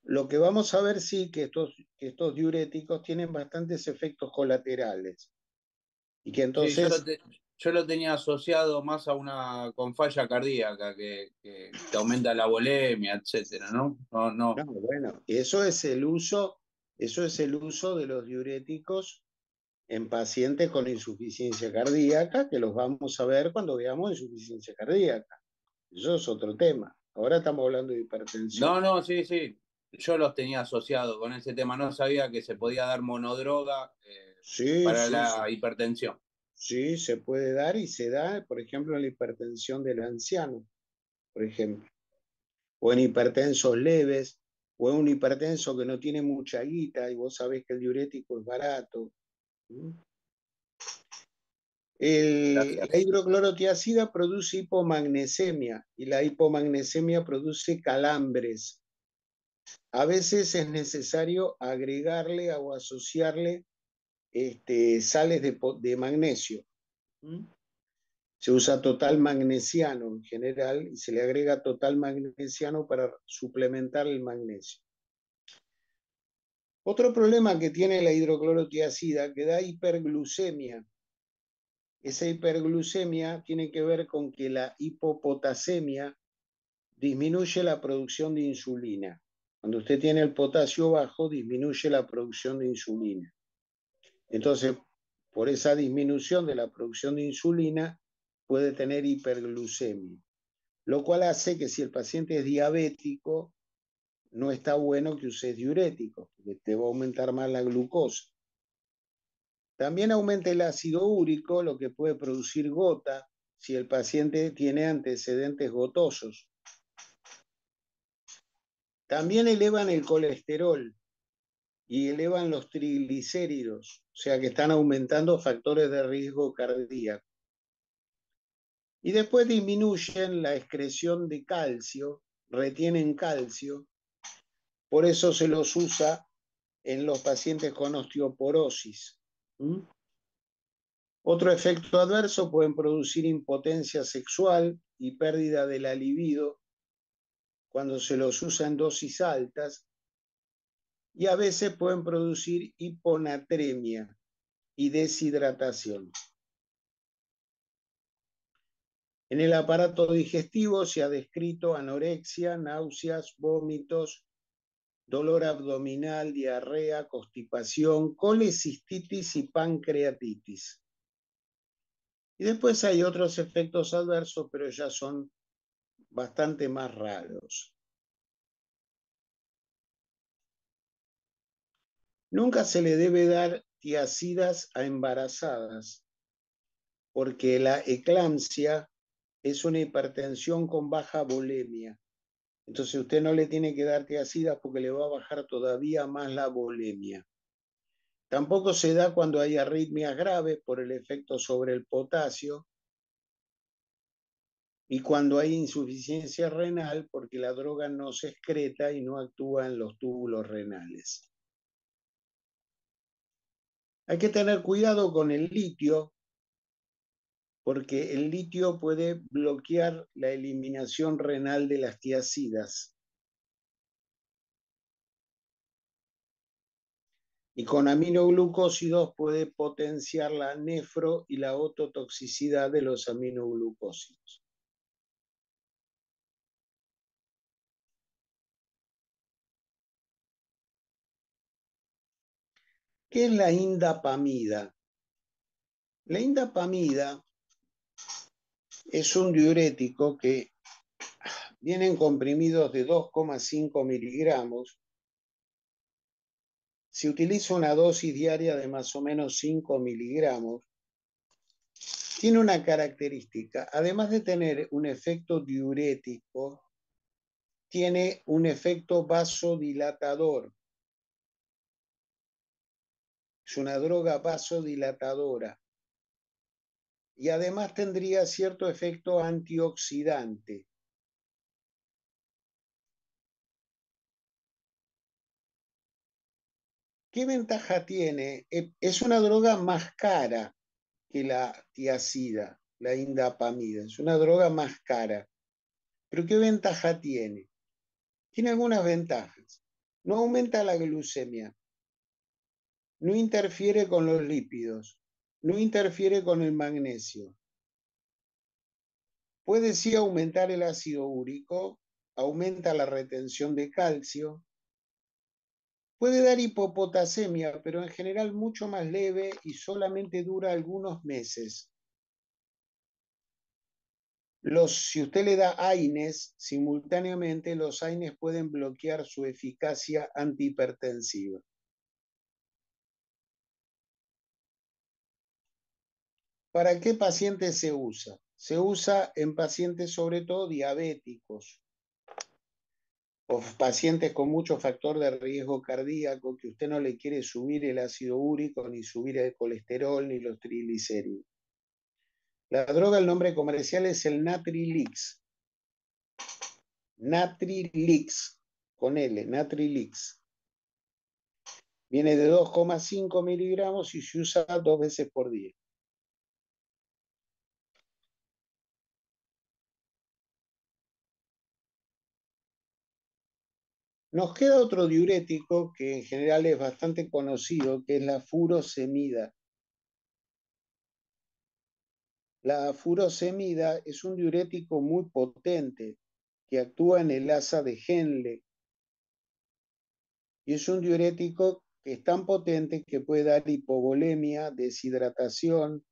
Lo que vamos a ver sí que estos diuréticos tienen bastantes efectos colaterales y que Sí, entonces, yo lo tenía asociado más a una con falla cardíaca que aumenta la volemia, etcétera, ¿no? No, no, no. bueno, eso es el uso de los diuréticos en pacientes con insuficiencia cardíaca, que los vamos a ver cuando veamos insuficiencia cardíaca. Eso es otro tema. Ahora estamos hablando de hipertensión. No, sí, sí. Yo los tenía asociados con ese tema. No sabía que se podía dar monodroga Sí, para sí, la hipertensión. sí, se puede dar y se da, por ejemplo, en la hipertensión del anciano, por ejemplo, o en hipertensos leves, o en un hipertenso que no tiene mucha guita y vos sabés que el diurético es barato. La Gracias. hidroclorotiazida produce hipomagnesemia y la hipomagnesemia produce calambres. A veces es necesario agregarle o asociarle sales de magnesio. Se usa total magnesiano en general y se le agrega total magnesiano para suplementar el magnesio. Otro problema que tiene la hidroclorotiazida que da hiperglucemia. Esa hiperglucemia tiene que ver con que la hipopotasemia disminuye la producción de insulina. Cuando usted tiene el potasio bajo, disminuye la producción de insulina. Entonces, por esa disminución de la producción de insulina, puede tener hiperglucemia, lo cual hace que si el paciente es diabético, no está bueno que use diuréticos, porque te va a aumentar más la glucosa. También aumenta el ácido úrico, lo que puede producir gota si el paciente tiene antecedentes gotosos. También elevan el colesterol y elevan los triglicéridos, o sea que están aumentando factores de riesgo cardíaco. Y después disminuyen la excreción de calcio, retienen calcio, por eso se los usa en los pacientes con osteoporosis. Otro efecto adverso pueden producir impotencia sexual y pérdida de la libido cuando se los usa en dosis altas, y a veces pueden producir hiponatremia y deshidratación. En el aparato digestivo se ha descrito anorexia, náuseas, vómitos, dolor abdominal, diarrea, constipación, colecistitis y pancreatitis. Y después hay otros efectos adversos, pero ya son bastante más raros. Nunca se le debe dar tiazidas a embarazadas, porque la eclampsia es una hipertensión con baja volemia. Entonces usted no le tiene que dar tiazidas porque le va a bajar todavía más la volemia. Tampoco se da cuando hay arritmias graves por el efecto sobre el potasio y cuando hay insuficiencia renal porque la droga no se excreta y no actúa en los túbulos renales. Hay que tener cuidado con el litio porque el litio puede bloquear la eliminación renal de las tiazidas. Y con aminoglucósidos puede potenciar la nefro y la ototoxicidad de los aminoglucósidos. ¿Qué es la indapamida? La indapamida es un diurético que viene en comprimidos de 2,5 miligramos. Se utiliza una dosis diaria de más o menos 5 miligramos. Tiene una característica, además de tener un efecto diurético, tiene un efecto vasodilatador. Es una droga vasodilatadora. Y además tendría cierto efecto antioxidante. ¿Qué ventaja tiene? Es una droga más cara que la tiazida, la indapamida. Es una droga más cara. ¿Pero qué ventaja tiene? Tiene algunas ventajas. No aumenta la glucemia, no interfiere con los lípidos, no interfiere con el magnesio. Puede sí aumentar el ácido úrico, aumenta la retención de calcio, puede dar hipopotasemia, pero en general mucho más leve y solamente dura algunos meses. Si usted le da AINES, simultáneamente los AINES pueden bloquear su eficacia antihipertensiva. ¿Para qué pacientes se usa? Se usa en pacientes sobre todo diabéticos o pacientes con mucho factor de riesgo cardíaco que usted no le quiere subir el ácido úrico, ni subir el colesterol, ni los triglicéridos. La droga, el nombre comercial es el Natrilix. Natrilix, con L, Natrilix. Viene de 2,5 miligramos y se usa 2 veces por día. Nos queda otro diurético que en general es bastante conocido, que es la furosemida. La furosemida es un diurético muy potente que actúa en el asa de Henle y es un diurético que es tan potente que puede dar hipovolemia, deshidratación,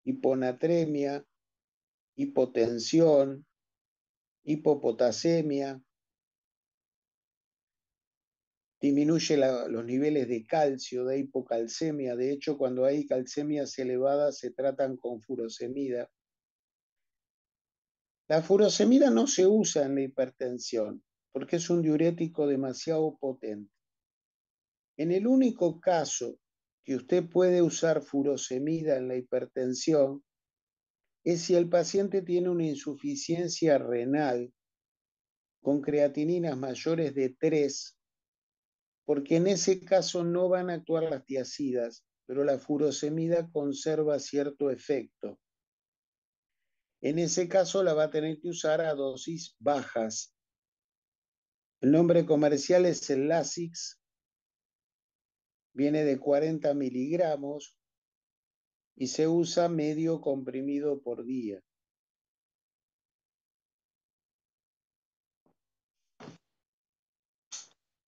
hiponatremia, hipotensión, hipopotasemia, disminuye los niveles de calcio, de hipocalcemia. De hecho, cuando hay calcemias elevadas se tratan con furosemida. La furosemida no se usa en la hipertensión porque es un diurético demasiado potente. En el único caso que usted puede usar furosemida en la hipertensión es si el paciente tiene una insuficiencia renal con creatininas mayores de 3, porque en ese caso no van a actuar las tiazidas, pero la furosemida conserva cierto efecto. En ese caso la va a tener que usar a dosis bajas. El nombre comercial es el Lasix, viene de 40 miligramos y se usa medio comprimido por día.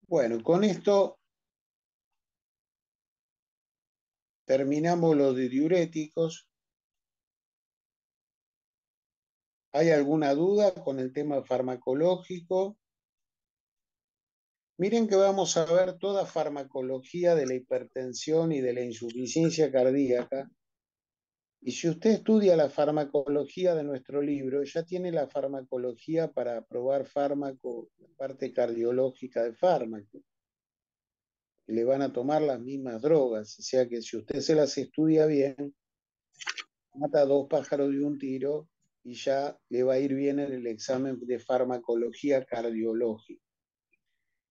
Bueno, con esto terminamos lo de diuréticos. ¿Hay alguna duda con el tema farmacológico? Miren que vamos a ver toda farmacología de la hipertensión y de la insuficiencia cardíaca. Y si usted estudia la farmacología de nuestro libro, ya tiene la farmacología para probar fármaco, la parte cardiológica de fármaco. Y le van a tomar las mismas drogas. O sea que si usted se las estudia bien, mata dos pájaros de un tiro y ya le va a ir bien en el examen de farmacología cardiológica.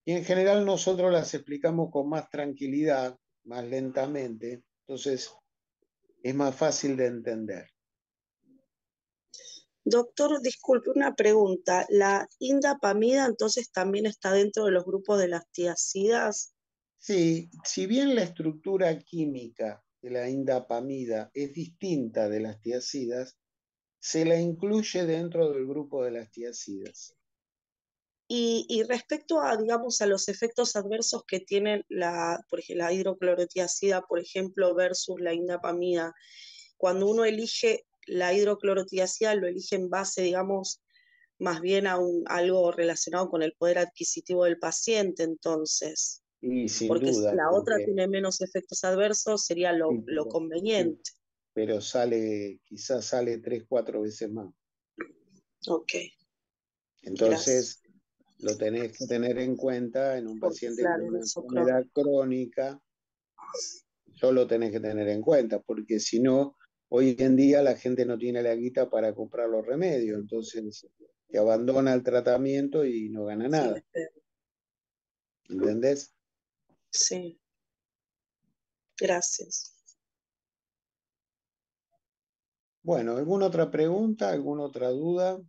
Y en general nosotros las explicamos con más tranquilidad, más lentamente, entonces es más fácil de entender. Doctor, disculpe, una pregunta. ¿La indapamida entonces también está dentro de los grupos de las tiacidas? Sí, si bien la estructura química de la indapamida es distinta de las tiacidas, se la incluye dentro del grupo de las tiacidas. Y respecto a, digamos, a los efectos adversos que tienen por ejemplo, la hidroclorotiazida, por ejemplo, versus la indapamida, cuando uno elige la hidroclorotiazida, lo elige en base, digamos, más bien a algo relacionado con el poder adquisitivo del paciente, entonces, Y sin porque si duda, la otra porque tiene menos efectos adversos, sería sí, lo conveniente. pero quizás sale 3, 4 veces más. Ok, Entonces, gracias. lo tenés que tener en cuenta en un Porque paciente con claro, una eso enfermedad crónica, solo tenés que tener en cuenta, porque si no, hoy en día la gente no tiene la guita para comprar los remedios, entonces te abandona el tratamiento y no gana sí, nada, ¿entendés? sí, gracias. Bueno, ¿alguna otra pregunta, alguna otra duda?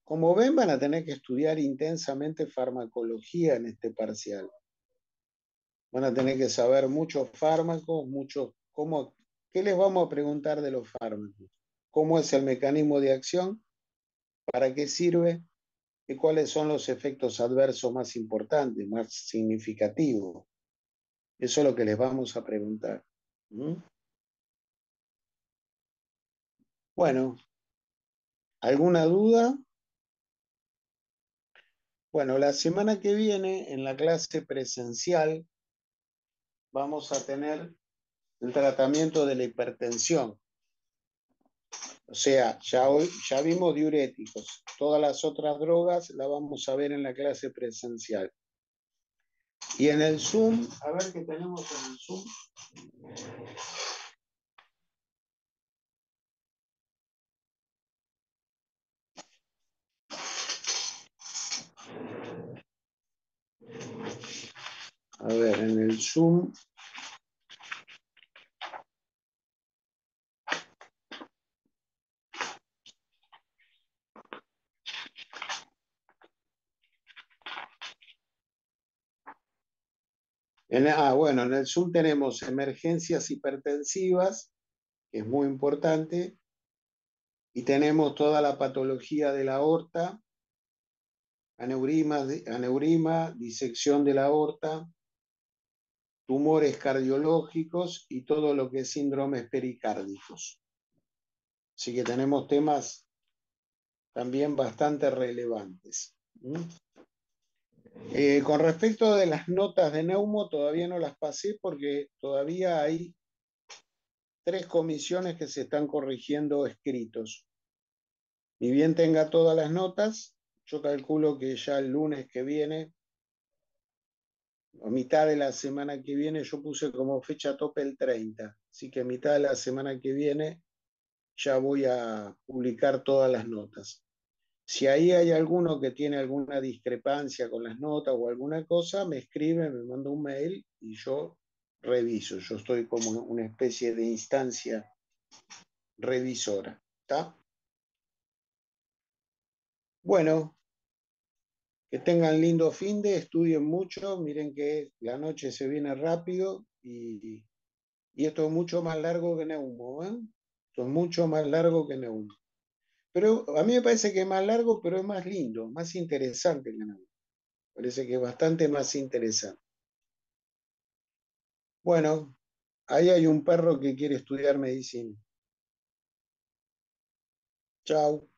Como ven, van a tener que estudiar intensamente farmacología en este parcial. Van a tener que saber muchos fármacos, ¿qué les vamos a preguntar de los fármacos? ¿Cómo es el mecanismo de acción? ¿Para qué sirve? ¿Y cuáles son los efectos adversos más importantes, más significativos? Eso es lo que les vamos a preguntar. ¿Mm? Bueno, ¿alguna duda? Bueno, la semana que viene, en la clase presencial, vamos a tener el tratamiento de la hipertensión. O sea, ya vimos diuréticos. Todas las otras drogas las vamos a ver en la clase presencial. Y en el Zoom, a ver qué tenemos en el Zoom. A ver, en el Zoom. Bueno, en el Zoom tenemos emergencias hipertensivas, que es muy importante, y tenemos toda la patología de la aorta, aneurisma, disección de la aorta, tumores cardiológicos y todo lo que es síndromes pericárdicos. Así que tenemos temas también bastante relevantes. Con respecto de las notas de Neumo, todavía no las pasé porque todavía hay 3 comisiones que se están corrigiendo escritos. Ni bien tenga todas las notas, yo calculo que ya el lunes que viene, a mitad de la semana que viene, yo puse como fecha tope el 30, así que a mitad de la semana que viene ya voy a publicar todas las notas. Si ahí hay alguno que tiene alguna discrepancia con las notas o alguna cosa, me escribe, me manda un mail y yo reviso. Yo estoy como una especie de instancia revisora. ¿Está? Bueno, que tengan lindo finde, estudien mucho, miren que la noche se viene rápido y esto es mucho más largo que Neumo, ¿eh? Esto es mucho más largo que Neumo. Pero a mí me parece que es más largo, pero es más lindo, más interesante el ganador. Parece que es bastante más interesante. Bueno, ahí hay un perro que quiere estudiar medicina. Chao.